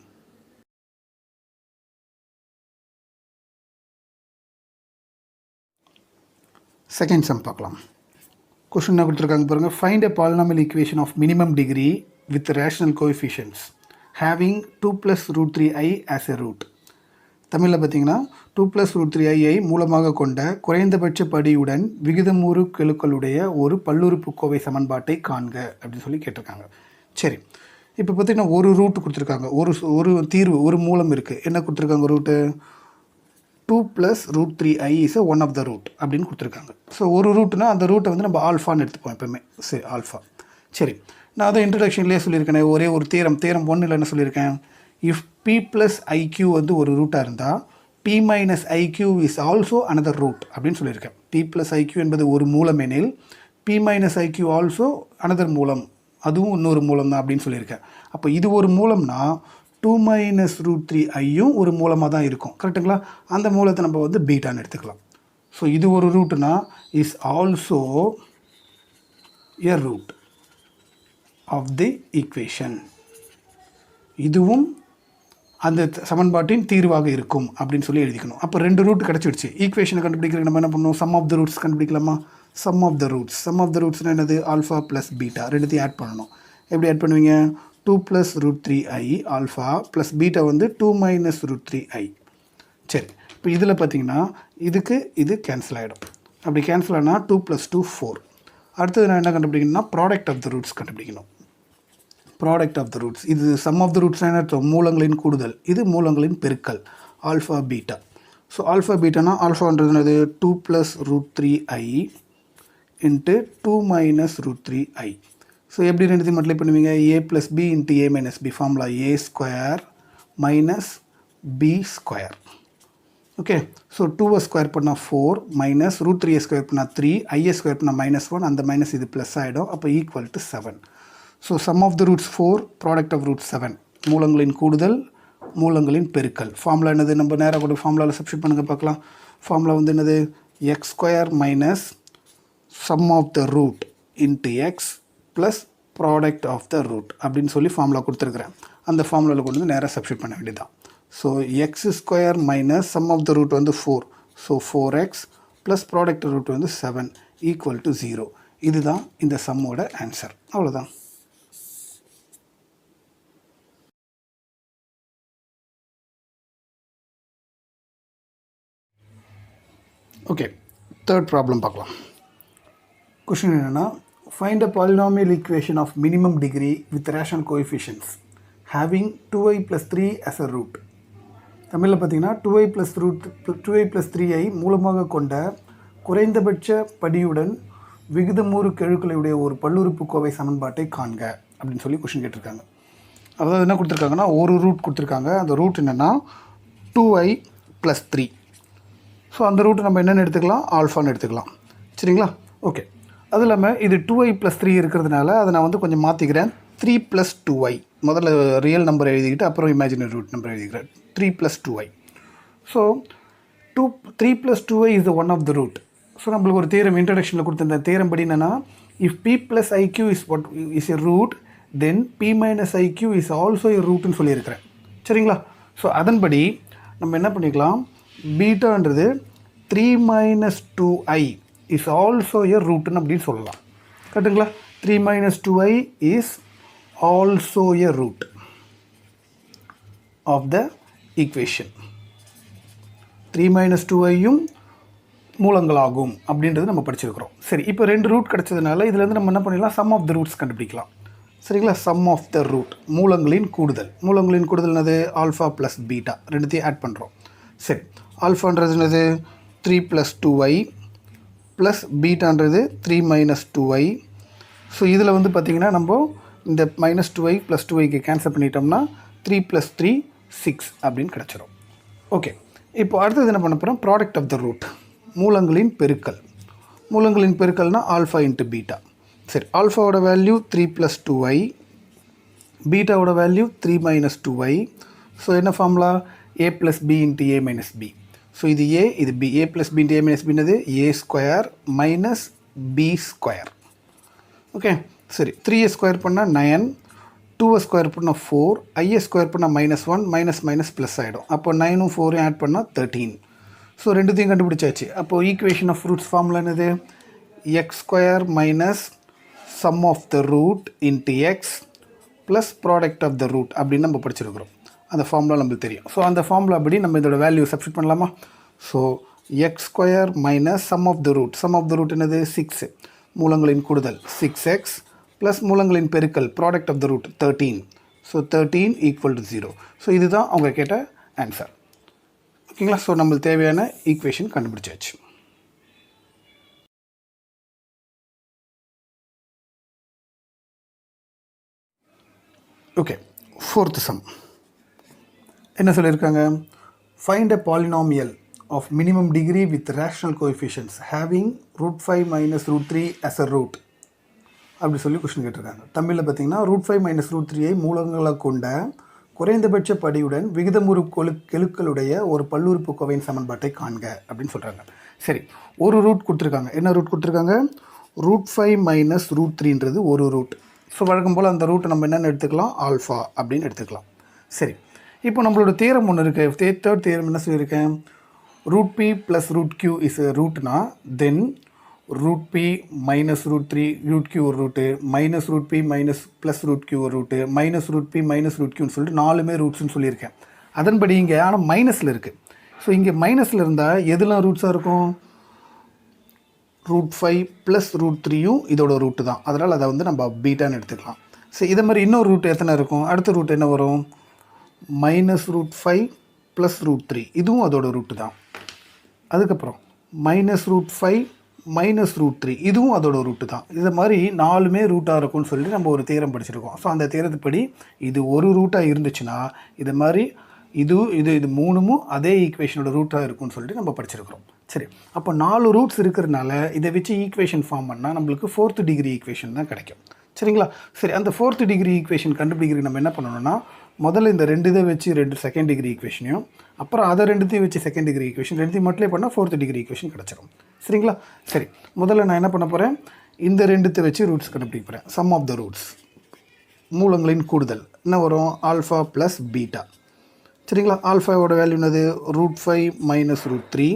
செகண்ட் சம் பார்க்கலாம். கொஷின் என்ன கொடுத்துருக்காங்க பாருங்கள். Find a polynomial equation of minimum degree with rational coefficients having 2 + √3i as a root. தமிழில் பார்த்தீங்கன்னா 2 + √3i மூலமாக கொண்ட குறைந்தபட்ச படியுடன் விகிதமுறு கெழுக்களுடைய ஒரு பல்லுறுப்புக்கோவை சமன்பாட்டை காண்க அப்படின்னு சொல்லி கேட்டிருக்காங்க. சரி, இப்போ பார்த்தீங்கன்னா ஒரு ரூட் கொடுத்துருக்காங்க, ஒரு தீர்வு, ஒரு மூலம் இருக்குது. என்ன கொடுத்துருக்காங்க? Root 2 + √3i is one of the root அப்படின்னு கொடுத்துருக்காங்க. ஸோ ஒரு ரூட்னா அந்த ரூட்டை வந்து நம்ம ஆல்ஃபான்னு எடுத்துப்போம் எப்போவுமே. சரி, ஆல்ஃபா. சரி, நான் அதை இன்ட்ரடக்ஷன்லேயே சொல்லியிருக்கேன். ஒரே ஒரு தேரம் 1 என்ன சொல்லியிருக்கேன்? இஃப் p + iq வந்து ஒரு ரூட்டாக இருந்தால் p - iq is also another root அப்படின்னு சொல்லியிருக்கேன். p + iq என்பது ஒரு மூலம் எனில் p - iq ஆல்சோ அனதர் மூலம், அதுவும் இன்னொரு மூலம் தான் அப்படின்னு சொல்லியிருக்கேன். அப்போ இது ஒரு மூலம்னா 2 - √3iயும் ஒரு மூலமாக தான் இருக்கும். கரெக்டுங்களா? அந்த மூலத்தை நம்ம வந்து பீட்டான்னு எடுத்துக்கலாம். ஸோ இது ஒரு ரூட்னா is also a root of the equation. இதுவும் அந்த சமன்பாட்டின் தீர்வாக இருக்கும் அப்படின்னு சொல்லி எழுதிக்கணும். அப்போ 2 ரூட் கிடச்சிடுச்சு. ஈக்குவேஷனை கண்டுபிடிக்கிறதுக்கு நம்ம என்ன பண்ணணும்? சம் ஆஃப் த ரூட்ஸ் கண்டுபிடிக்கலாமா? சம் ஆஃப் த ரூட்ஸ்னால் என்னது? ஆல்ஃபா ப்ளஸ் பீட்டா ரெண்டுத்தையும் ஆட் பண்ணணும். எப்படி ஆட் பண்ணுவீங்க? 2 + √3i ஆல்ஃபா ப்ளஸ் பீட்டா வந்து 2 - √3i. சரி, இப்போ இதில் பார்த்தீங்கன்னா இது கேன்சல் ஆகிடும். அப்படி கேன்சல் ஆனால் 2 + 2 4. அடுத்தது நான் என்ன கண்டுபிடிக்கணும்னா ப்ராடக்ட் ஆஃப் த ரூட்ஸ் கண்டுபிடிக்கணும். Product of the roots. இது சம் ஆஃப் த ரூட்ஸ் என்ன அர்த்தம்? மூலங்களின் கூடுதல். இது மூலங்களின் பெருக்கல், ஆல்ஃபா பீட்டா. ஸோ ஆல்ஃபா பீட்டானா ஆல்ஃபான்றது 2 + √3i இன்ட்டு 2 - √3i. ஸோ எப்படி ரெண்டுத்தையும் மல்டிப்ளை பண்ணுவீங்க? a + b into a - b. Formula a² - b². Okay. So 2 square பண்ணால் 4 மைனஸ் √3 ஸ்கொயர் பண்ணால் 3 i ஸ்கொயர் பண்ணால் -1, அந்த மைனஸ் இது ப்ளஸ் ஆகிடும். அப்போ equal to 7. So sum of the roots 4, product of root 7. மூலங்களின் கூடுதல், மூலங்களின் பெருக்கல். ஃபார்முலா என்னது? நம்ம நேராக கூட ஃபார்முலாவில் சப்ஸ்டிட் பண்ணுங்க பார்க்கலாம். ஃபார்முலா வந்து என்னது? x² - sum of the root into x plus product of the root அப்படின்னு சொல்லி ஃபார்முலா கொடுத்துருக்குறேன். அந்த ஃபார்முலாவில் கொண்டு வந்து நேராக சப்ஸ்டிட் பண்ண வேண்டியதான். So x² - sum of the root வந்து 4. So 4x plus product root வந்து 7 ஈக்குவல் டு 0. இதுதான் இந்த சம்மோட ஆன்சர். அவ்வளோதான். ஓகே, தேர்ட் ப்ராப்ளம் பார்க்கலாம். கொஷின் என்னென்னா, find a polynomial equation of minimum degree with rational coefficients having 2i + 3 as a root. தமிழில் பார்த்தீங்கன்னா 2i + 3i மூலமாக கொண்ட குறைந்தபட்ச படியுடன் விகிதமுறு கெழுக்களுடைய ஒரு பல்லுறுப்புக்கோவை சமன்பாட்டை காண்க அப்படின்னு சொல்லி கொஷின் கேட்டிருக்காங்க. அதாவது என்ன கொடுத்துருக்காங்கன்னா, ஒரு ரூட் கொடுத்துருக்காங்க. அந்த ரூட் என்னென்னா 2i + 3. ஸோ அந்த ரூட்டு நம்ம என்னென்னு எடுத்துக்கலாம்? ஆல்ஃபான்னு எடுத்துக்கலாம். சரிங்களா? ஓகே. அது இல்லாமல் இது 2i + 3 இருக்கிறதுனால அதை நான் வந்து கொஞ்சம் மாற்றிக்கிறேன். 3 + 2i. முதல்ல ரியல் நம்பர் எழுதிக்கிட்டு அப்புறம் இமேஜினரி ரூட் நம்பர் எழுதிக்கிறேன். 3 + 2i. So 3 + 2i is the one of the root. So நம்மளுக்கு ஒரு தியரம் இன்ட்ரடக்ஷனில் கொடுத்துருந்த தியரம் படி என்னென்னா, if p + iq is a root, then p - iq is also a ரூட்னு சொல்லியிருக்கிறேன். சரிங்களா? ஸோ அதன்படி நம்ம என்ன பண்ணிக்கலாம்? பீட்டான்றது 3 - 2i இஸ் ஆல்சோ எ ரூட்னு அப்படின்னு சொல்லலாம். கரெக்டுங்களா? 3 - 2i is also a root of the equation. 3 - 2iயும் மூலங்களாகும் அப்படின்றது நம்ம படிச்சிருக்கிறோம். சரி, இப்போ 2 ரூட் கிடச்சதுனால இதுலேருந்து நம்ம என்ன பண்ணிடலாம்? சம் ஆஃப் த ரூட்ஸ் கண்டுபிடிக்கலாம். சரிங்களா? சம் ஆஃப் த ரூட், மூலங்களின் கூடுதல். மூலங்களின் கூடுதல் என்னது? ஆல்ஃபா ப்ளஸ் பீட்டா, ரெண்டுத்தையும் ஆட் பண்ணுறோம். சரி, ஆல்ஃபான்றது என்னது? 3 + 2i ப்ளஸ் பீட்டான்றது 3 - 2i. ஸோ இதில் வந்து பார்த்திங்கன்னா நம்ம இந்த -2i + 2iக்கு கேன்சல் பண்ணிட்டோம்னா 3 + 3 6 அப்படின்னு கிடச்சிரும். ஓகே, இப்போ அடுத்தது என்ன பண்ண போகிறோம்? ப்ராடக்ட் ஆஃப் த ரூட், மூலங்களின் பெருக்கல். மூலங்களின் பெருக்கல்னால் ஆல்ஃபா இன்ட்டு பீட்டா. சரி, ஆல்ஃபாவோட வேல்யூ 3 + 2i, பீட்டாவோட வேல்யூ 3 - 2i. ஸோ என்ன formula? a + b into a - b. So இது a, இது b. a + b into a - b என்னது? a² - b². ஓகே, சரி. 3a ஸ்கொயர் பண்ணால் 9, 2a ஸ்கொயர் பண்ணால் 4, i ஸ்கொயர் பண்ணால் -1, மைனஸ் ப்ளஸ் ஆகிடும். அப்போ 9ம் 4ம் ஆட் பண்ணால் 13. ஸோ ரெண்டுத்தையும் கண்டுபிடிச்சாச்சு. அப்போது ஈக்குவேஷன் ஆஃப் ரூட்ஸ் ஃபார்முலா என்னது? x² - sum of the root into x plus product of the root அப்படின்னு நம்ம படிச்சிருக்கிறோம். அந்த ஃபார்முலா நம்மளுக்கு தெரியும். ஸோ அந்த ஃபார்முலா படி நம்ம இதோட வேல்யூ சப்ஸ்டிட் பண்ணலாமா? So x² - sum of the root. Sum of the root என்னது? 6. மூலங்களின் கூடுதல் 6x ப்ளஸ் மூலங்களின் பெருக்கல் product of the root 13. So 13 = 0. So இதுதான் அவங்க கேட்ட ஆன்சர். ஓகேங்களா? ஸோ நம்மளுக்கு தேவையான ஈக்குவேஷன் கண்டுபிடிச்சாச்சு. ஓகே, ஃபோர்த் சம் என்ன சொல்லியிருக்காங்க? Find a polynomial of minimum degree with rational coefficients having √5 - √3 as a root அப்படி சொல்லி கொஸ்டின் கேட்டிருக்காங்க. தமிழில் பார்த்தீங்கன்னா √5 - √3ஐ மூலங்களாக கொண்ட குறைந்தபட்ச படியுடன் விகிதமுறு கெழுக்களுடைய ஒரு பல்லுறுப்புக்கோவையின் சமன்பாட்டை காண்க அப்படின்னு சொல்கிறாங்க. சரி, ஒரு ரூட் கொடுத்துருக்காங்க. என்ன ரூட் கொடுத்துருக்காங்க? √5 - √3ன்றது ஒரு ரூட். ஸோ வழக்கம் போல் அந்த ரூட்டை நம்ம என்னென்னு எடுத்துக்கலாம்? ஆல்ஃபா அப்படின்னு எடுத்துக்கலாம். சரி, இப்போ நம்மளோட தியரம் ஒன்று இருக்குது. தேர்ட் தியரம் என்ன சொல்லியிருக்கேன்? √p + √q இஸ் எ ரூட்னா தென் √p - √3 √q ஒரு ரூட்டு, -√p + √q ஒரு ரூட்டு, -√p - √qன்னு சொல்லிட்டு 4மே ரூட்ஸ்ன்னு சொல்லியிருக்கேன். அதன்படி இங்கே ஆனால் மைனஸில் இருக்குது. ஸோ இங்கே மைனஸில் இருந்தால் எதுலாம் ரூட்ஸாக இருக்கும்? √5 + √3யும் இதோட ரூட்டு தான். அதனால் அதை வந்து நம்ம பீட்டான்னு எடுத்துக்கலாம். சரி, இதை மாதிரி இன்னொரு ரூட் எத்தனை இருக்கும்? அடுத்த ரூட் என்ன வரும்? -√5 + √3, இதுவும் அதோட ரூட்டு தான். அதுக்கப்புறம் -√5 -√3, இதுவும் அதோட ரூட்டு தான். இது மாதிரி 4மே ரூட்டாக இருக்கும்னு சொல்லிட்டு நம்ம ஒரு தியரம் படிச்சிருக்கோம். ஸோ அந்த தியரத்துப்படி இது ஒரு ரூட்டாக இருந்துச்சுன்னா இது மாதிரி இது 3மும் அதே ஈக்குவேஷனோட ரூட்டாக இருக்கும்னு சொல்லிட்டு நம்ம படிச்சிருக்கிறோம். சரி, அப்போ 4 ரூட்ஸ் இருக்கிறதுனால இதை வச்சு ஈக்குவேஷன் ஃபார்ம் பண்ணால் நம்மளுக்கு 4th டிகிரி ஈக்குவேஷன் தான் கிடைக்கும். சரிங்களா? சரி, அந்த 4th டிகிரி ஈக்குவேஷன் கண்டுபிடிக்கிறதுக்கு நம்ம என்ன பண்ணணும்னா, முதல்ல இந்த 2 இதை வச்சு 2 செகண்ட் டிகிரி ஈக்குவேஷனையும், அப்புறம் அதை 2த்தையும் வச்சு செகண்ட் டிகிரி ஈக்குவேஷன் 2த்தையும் மல்டிப்ளை பண்ணால் 4th டிகிரி ஈக்குவேஷன் கிடச்சிரும். சரிங்களா? சரி, முதல்ல நான் என்ன பண்ண போகிறேன், இந்த 2த்தை வச்சு ரூட்ஸ் கண்டுபிடிக்க போகிறேன். சம் ஆஃப் த ரூட்ஸ், மூலங்களின் கூடுதல் என்ன வரும்? Alpha plus beta. சரிங்களா? ஆல்ஃபாவோட வேல்யூ என்னது? √5 - √3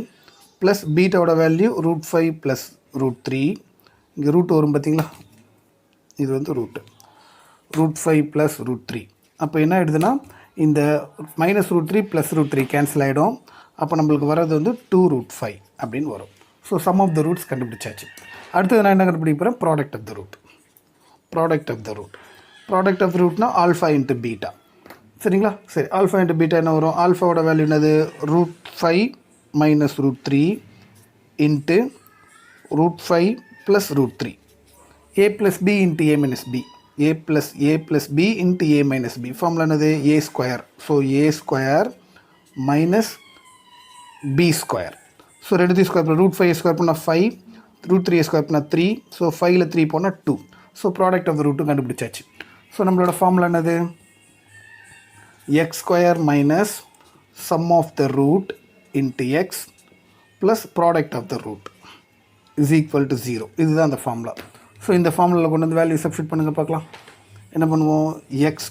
ப்ளஸ் பீட்டாவோட வேல்யூ √5 + √3. இங்கே ரூட் வரும் பார்த்தீங்களா? இது வந்து √5 + √3. அப்போ என்ன ஆகிடுதுன்னா, இந்த -√3 + √3 கேன்சல் ஆகிடும். அப்போ நம்மளுக்கு வர்றது வந்து 2√5 அப்படின்னு வரும். So sum of the roots கண்டுபிடிச்சாச்சு. அடுத்தது நான் என்ன கண்டுபிடிக்க போகிறேன்? Product of the root. Product of the ரூட்னா ஆல்ஃபா இன்ட்டு பீட்டா. சரிங்களா? சரி, ஆல்ஃபா இன்ட்டு பீட்டா என்ன வரும்? ஆல்ஃபாவோட வேல்யூ என்னது? √5 - √3 into √5 + √3. a + b into a - b. a + b into a - b. Formula என்னது? a². So a² - b². So 2 square பண்ணால் √5 பண்ணால் 5, √3 பண்ணால் 3. ஸோ 5ல் 3 போனால் 2. ஸோ ப்ராடக்ட் ஆஃப் த ரூட்டும் கண்டுபிடிச்சாச்சு. ஸோ நம்மளோட ஃபார்முலா என்னது? x² - sum of the root into x plus product of the root is equal to 0. இதுதான் அந்த ஃபார்முலா. ஸோ இந்த ஃபார்முலாவில் கொண்டு வந்து வேல்யூ சப்ஸ்டிட் பண்ணுங்க பார்க்கலாம். என்ன பண்ணுவோம்? x²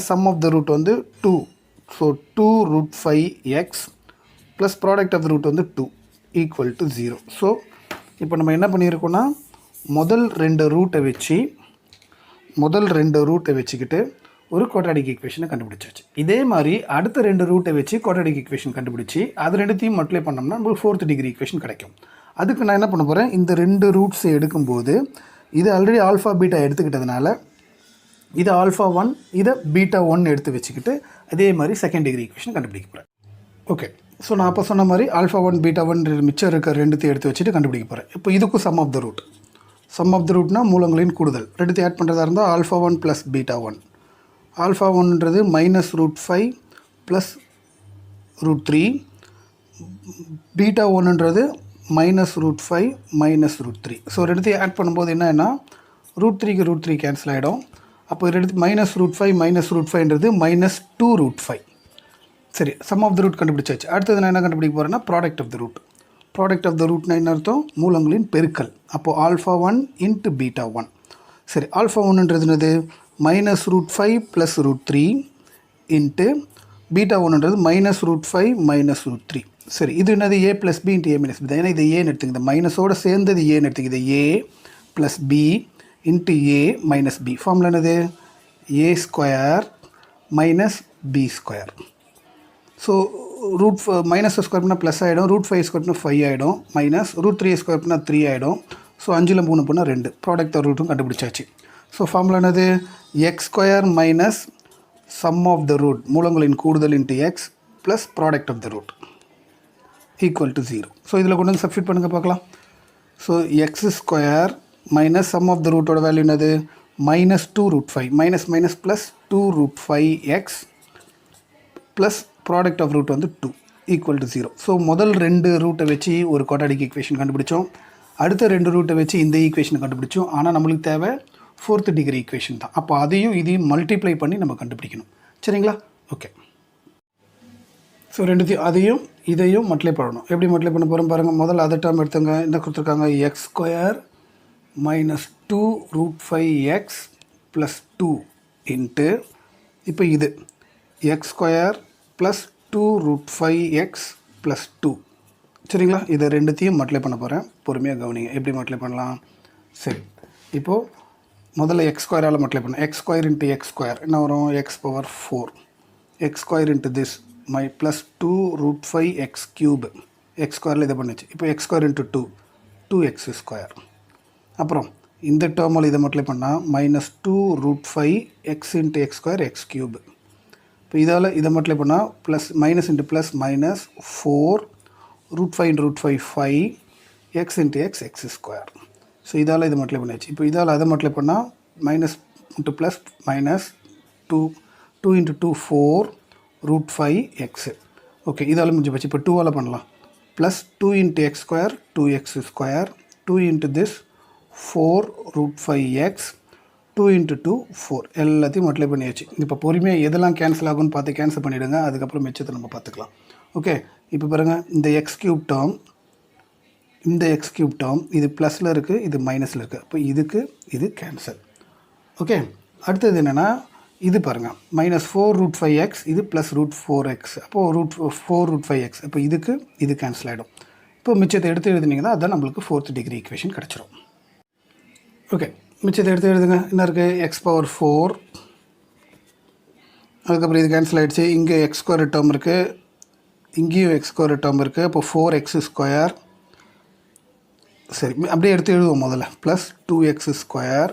- sum of the root வந்து 2. So 2√5x plus product of the root வந்து 2 ஈக்குவல் டு 0. ஸோ இப்போ நம்ம என்ன பண்ணியிருக்கோன்னா, முதல் ரெண்டு ரூட்டை வச்சுக்கிட்டு ஒரு குவாட்ராடிக் ஈக்குவேஷனை கண்டுபிடிச்சாச்சு. இதே மாதிரி அடுத்த 2 ரூட்டை வச்சு குவாட்ராடிக் ஈக்குவேஷன் கண்டுபிடிச்சி அது 2த்தையும் மல்டிப்ளை பண்ணோம்னா நம்மளுக்கு 4th டிகிரி ஈக்குவேஷன் கிடைக்கும். அதுக்கு நான் என்ன பண்ண போகிறேன், இந்த 2 ரூட்ஸை எடுக்கும்போது இது ஆல்ரெடி ஆல்ஃபா பீட்டா எடுத்துக்கிட்டதுனால இதை α1 இதை β1 எடுத்து வச்சுக்கிட்டு அதே மாதிரி செகண்ட் டிகிரி ஈக்குவேஷன் கண்டுபிடிக்க போகிறேன். ஓகே, ஸோ நான் அப்போ சொன்ன மாதிரி α1 β1 மிச்சம் இருக்க 2த்தையும் எடுத்து வச்சுட்டு கண்டுபிடிக்க போகிறேன். இப்போ இதுக்கும் சம் ஆஃப் த ரூட்னா மூலங்களின் கூடுதல் 2த்தையும் ஆட் பண்ணுறதா இருந்தால் α1 + β1. α1ன்றது -√5 + √3, β1ன்றது -√5 - √3. ஸோ 2த்தையும் ஆட் பண்ணும்போது என்னன்னா √3க்கு √3 கேன்சல் ஆகிடும். அப்போ -√5 - √5ன்றது -2√5. சரி, சம் ஆஃப் த ரூட் கண்டுபிடிச்சாச்சு. அடுத்தது நான் என்ன கண்டுபிடிக்க போகிறேன்னா product of the root. Product of the ரூட்னா என்ன அர்த்தம்? மூலங்களின் பெருக்கல். அப்போது α1 × β1. சரி, α1ன்றது என்னது? -√5 + √3 இன்ட்டு β1ன்றது -√5 - √3. சரி, இது என்னது? a + b × a - b தான். ஏன்னா இது ஏன்னு எடுத்துங்க, இந்த மைனஸோடு சேர்ந்தது ஏன்னு எடுத்துங்க. இது a + b × a - b. Formula என்னது? a² - b². ஸோ -2 பண்ணால் ப்ளஸ் ஆகிடும், √5 பண்ணால் 5 ஆகிடும், மைனஸ் √3 பண்ணால் 3 ஆகிடும். ஸோ 5ல் 3 பண்ணால் 2. ப்ராடக்ட் ஆஃப் ரூட்டும் கண்டுபிடிச்சாச்சு. ஸோ ஃபார்முலா என்னது? x² - sum of the root மூலங்களின் கூடுதல் into x plus product of the root equal to 0. So இதில் கொண்டு வந்து சப்ஸ்டிட் பண்ணுங்கள் பார்க்கலாம். So x² - sum of the rootோட வேல்யூ என்னது? -2√5 minus plus 2√5x plus product of root வந்து 2 ஈக்குவல் டு 0. ஸோ முதல் 2 ரூட்டை வச்சு ஒரு குவாட்ராடிக் ஈக்குவேஷன் கண்டுபிடிச்சோம். அடுத்த 2 ரூட்டை வச்சு இந்த ஈக்குவேஷனை கண்டுபிடிச்சோம். ஆனால் நம்மளுக்கு தேவை 4th டிகிரி ஈக்குவேஷன் தான். அப்போ அதையும் இதையும் மல்டிப்ளை பண்ணி நம்ம கண்டுபிடிக்கணும். சரிங்களா? ஓகே, ஸோ அதையும் இதையும் மல்டிப்ளை பண்ணணும். எப்படி மல்டிப்ளை பண்ண போகிறோம் பாருங்கள். முதல்ல அதை டேர்ம் எடுத்துங்க. என்ன கொடுத்துருக்காங்க? x² - 2√5x + 2 இன்ட்டு இப்போ இது x² + 2√5x + 2. சரிங்களா? இதை 2த்தையும் மல்டிப்ளை பண்ண போகிறேன். பொறுமையாக கவனிங்க எப்படி மல்டிப்ளை பண்ணலாம். சரி, இப்போது முதல்ல x²ஆல் மல்டிப்ளை பண்ணேன். x² × x² என்ன வரும்? x⁴. x² × this plus 2√5x³ x²ல் இதை பண்ணிச்சு. இப்போ x² × 2 2x². அப்புறம் இந்த டேர்மில் இதை மல்டிப்ளை பண்ணால் -2√5 x into x square x cube. இப்போ இதால் இதை மல்டிப்ளை பண்ணால் plus minus into plus -4√5 into √5 5 x into x x square. So இதால் இதை மல்டிப்ளை பண்ணியாச்சு. இப்போ இதால் அதை மல்டிப்ளை பண்ணால் minus into plus -2 into 2 4√5 x. Okay, இதால் முடிஞ்சு போச்சு. இப்போ 2ஆல் பண்ணலாம். Plus 2 into x square 2x square 2 into this 4√5x 2 into 2 4 எல்லாத்தையும் மல்டிப்ளை பண்ணியாச்சு. இப்போ பொறுமையாக எதெல்லாம் கேன்சல் ஆகும்னு பார்த்து கேன்சல் பண்ணிவிடுங்க. அதுக்கப்புறம் மிச்சத்தை நம்ம பார்த்துக்கலாம். ஓகே, இப்போ பாருங்கள், இந்த எக்ஸ் கியூப் டேர்ம் இது ப்ளஸில் இருக்குது, இது மைனஸில் இருக்குது. அப்போ இது கேன்சல். ஓகே, அடுத்தது என்னென்னா இது பாருங்கள், -4√5x இது ப்ளஸ் √4x. அப்போது √4√5x. அப்போ இது கேன்சல் ஆகிடும். இப்போ மிச்சத்தை எடுத்து எழுதுனீங்கன்னா அதுதான் நம்மளுக்கு 4th டிகிரி ஈக்குவேஷன் கிடச்சிரும். ஓகே, மிச்சத்தை எடுத்து எழுதுங்க. என்ன இருக்குது? x⁴. அதுக்கப்புறம் இது கேன்சல் ஆகிடுச்சு. இங்கே x² டேர்ம் இருக்குது, இங்கேயும் x² டேர்ம் இருக்குது. அப்போ 4x². சரி, அப்படியே எடுத்து எழுதுவோம். முதல்ல ப்ளஸ் 2x².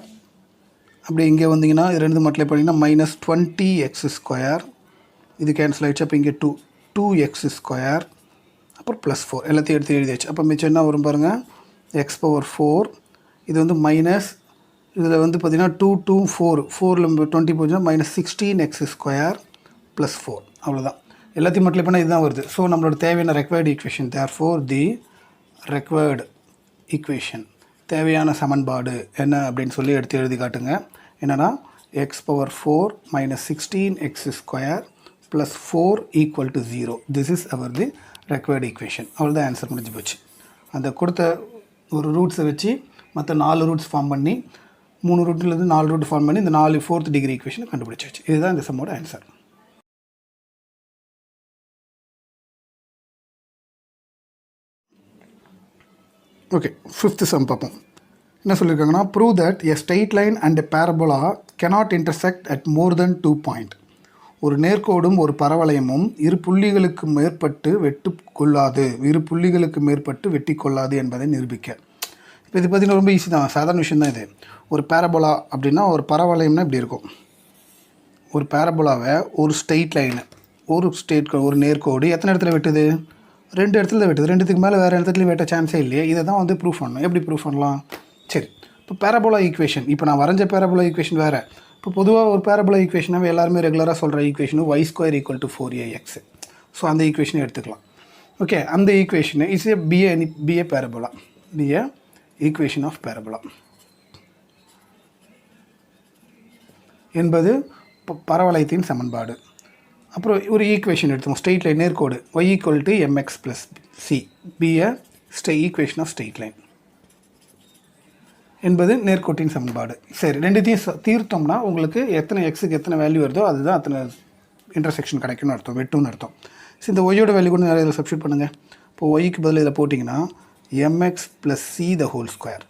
அப்படி இங்கே வந்தீங்கன்னா இது ரெண்டு மல்டிப்ளை பண்ணிங்கன்னா -20x². இது கேன்சல் ஆகிடுச்சு. அப்போ இங்கே 2x². அப்புறம் +4 எல்லாத்தையும் எடுத்து எழுதியாச்சு. அப்போ மிச்சம் என்ன வரும் பாருங்கள், x⁴. இது வந்து மைனஸ், இதில் வந்து பார்த்திங்கன்னா 2 2 4 4ல் 20 போச்சுன்னா -16x² + 4. அவ்வளோதான். எல்லாத்தையும் மல்டிப்ளை பண்ணால் இதுதான் வருது. ஸோ நம்மளோட தேவையான ரெக்வயர்டு ஈக்குவேஷன், தேர்ஃபோர் தி ரெக்வயர்டு ஈக்குவேஷன், தேவையான சமன்பாடு என்ன அப்படின்னு சொல்லி எடுத்து எழுதி காட்டுங்க. என்னென்னா x⁴ -16x² + 4 = 0. This is our the required equation. அவ்வளோதான், ஆன்சர் முடிஞ்சு போச்சு. அந்த கொடுத்த ஒரு ரூட்ஸை வச்சு மற்ற 4 ரூட்ஸ் ஃபார்ம் பண்ணி 3 ரூட்லேருந்து 4 ரூட் ஃபார்ம் பண்ணி இந்த 4th டிகிரி ஈக்குவேஷனை கண்டுபிடிச்சாச்சு. இதுதான் இந்த சம்மோட ஆன்சர். ஓகே, 5th சம் பார்ப்போம். என்ன சொல்லியிருக்காங்கன்னா, prove that a straight line and a parabola cannot intersect at more than 2 points. ஒரு நேர்கோடும் ஒரு பரவளையமும் இரு புள்ளிகளுக்கு மேற்பட்டு வெட்டி கொள்ளாது என்பதை நிரூபிக்க. இப்போ இது பார்த்திங்கன்னா ரொம்ப ஈஸி தான், சாதாரண விஷயம் தான் இது. ஒரு பேரபோலா அப்படின்னா ஒரு பரவளையம்னா இப்படி இருக்கும். ஒரு பேரபோலாவை ஒரு ஸ்ட்ரெயிட் லைனு, ஒரு நேர்கோடு எத்தனை இடத்துல வெட்டுது? 2 இடத்துல தான் வெட்டுது. 2த்துக்கு மேலே வேறு இடத்துலையும் வெட்ட சான்ஸே இல்லையே. இதை தான் வந்து ப்ரூஃப் பண்ணணும். எப்படி ப்ரூஃப் பண்ணலாம்? சரி, இப்போ பேரபோலா ஈக்குவேஷன், இப்போ நான் வரைஞ்ச பேரபோலா ஈக்குவேஷன் வேறு. இப்போ பொதுவாக ஒரு பேரபோலா ஈக்குவேஷனாக எல்லாருமே ரெகுலராக சொல்கிற ஈக்குவேஷனு y² = 4ax. ஸோ அந்த ஈக்குவேஷனை எடுத்துக்கலாம். ஓகே, அந்த equation is a be a parabola, be a equation of parabola என்பது பரவளையத்தின் சமன்பாடு. அப்புறம் ஒரு ஈக்குவேஷன் எடுத்துவோம், ஸ்ட்ரெயிட் லைன் நேர்கோடு y = mx + c, be a equation of straight line என்பது நேர்கோட்டின் சமன்பாடு. சரி, ரெண்டுத்தையும் தீர்த்தோம்னா உங்களுக்கு எத்தனை எக்ஸுக்கு எத்தனை வேல்யூ வருதோ அதுதான் அத்தனை இன்டர்செக்ஷன் கிடைக்கும்னு அர்த்தம், வெட்டும்னு அர்த்தம். ஸோ இந்த ஒய்யோட வேல்யூ கூட நிறைய இதில் சப்ஸ்டியூட் பண்ணுங்கள். இப்போ ஒய்க்கு பதில் இதில் போட்டிங்கன்னா mx + c the whole square.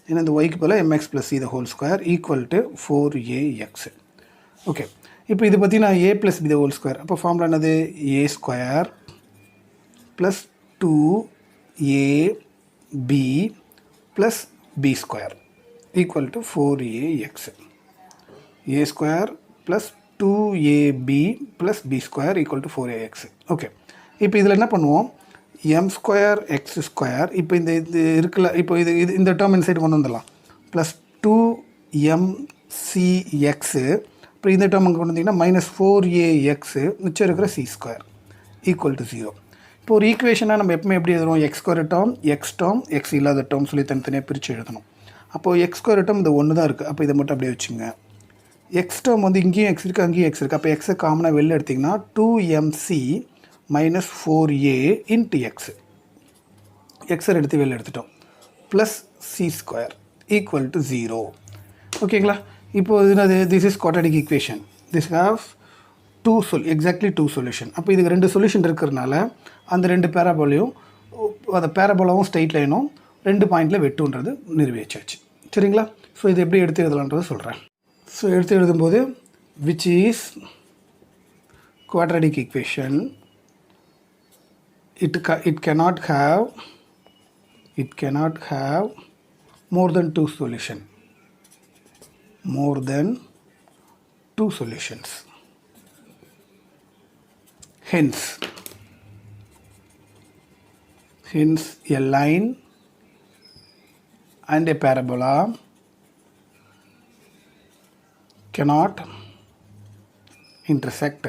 ஏன்னா இந்த ஒய்க்கு பதில் mx + c the whole square = 4ax. Okay, இப்போ இது பார்த்தீங்கன்னா a + b the whole square. அப்போ ஃபார்முலா என்னது? a² + 2ab + b² = 4ax. a² + 2ab + b² = 4ax. Okay, இப்போ இதில் என்ன பண்ணுவோம்? m²x². இப்போ இந்த இது இருக்குல்ல, இப்போ இது இந்த டேர்ம் இந்த சைடு கொண்டு வந்துடலாம். Plus 2mcx. இப்போ இந்த டேர்ம் அங்கே கொண்டு வந்தீங்கன்னா -4ax, மிச்சம் இருக்கிற c² = 0. இப்போ ஒரு ஈக்குவேஷனாக நம்ம எப்பவுமே எப்படி எழுதுறோம்? x² டேர்ம், x இல்லாத டேர்ம் சொல்லி தனித்தனியாக பிரித்து எழுதணும். அப்போது x² டேர்ம் இந்த 1 தான் இருக்குது. அப்போ இதை மட்டும் அப்படியே வச்சுங்க. எக்ஸ் டேர்ம் வந்து இங்கேயும் எக்ஸ் இருக்குது, அங்கேயும் எக்ஸ் இருக்குது. அப்போ எக்ஸை காமனாக வெளில எடுத்திங்கன்னா 2mc - 4a × x. எக்ஸை எடுத்து வெளில எடுத்துட்டோம். Plus c² = 0. ஓகேங்களா? இப்போது என்னது? This is quadratic equation. This have exactly 2 solution. அப்போ இதுக்கு 2 சொல்யூஷன் இருக்கிறதுனால அந்த 2 பேராபோலையும், அந்த பேராபோலாவும் ஸ்ட்ரெயிட் லைனும் 2 பாயிண்டில் வெட்டுன்றது நிரூபிச்சாச்சு. சரிங்களா? ஸோ இது எப்படி எடுத்து எழுதலான்றது சொல்கிறேன். ஸோ எடுத்து எழுதும்போது which is quadratic equation, it cannot have more than 2 solution. more than 2 solutions. Hence a line and a parabola cannot intersect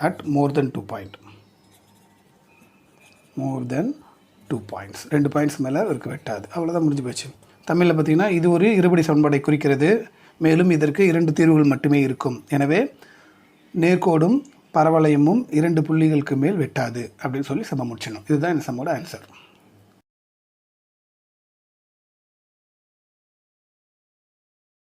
at more than 2 points. More than 2 points. 2 points மேலே இருக்கு வெட்டாது. அவ்வளோதான், முடிஞ்சு போச்சு. தமிழில் பார்த்தீங்கன்னா இது ஒரு இருபடி சமன்பாடை குறிக்கிறது. மேலும் இதற்கு 2 தீர்வுகள் மட்டுமே இருக்கும். எனவே நேர்கோடும் பரவளையமும் 2 புள்ளிகளுக்கு மேல் வெட்டாது அப்படின்னு சொல்லி சம முடிச்சிடணும். இதுதான் இந்த சம்மோட ஆன்சர்.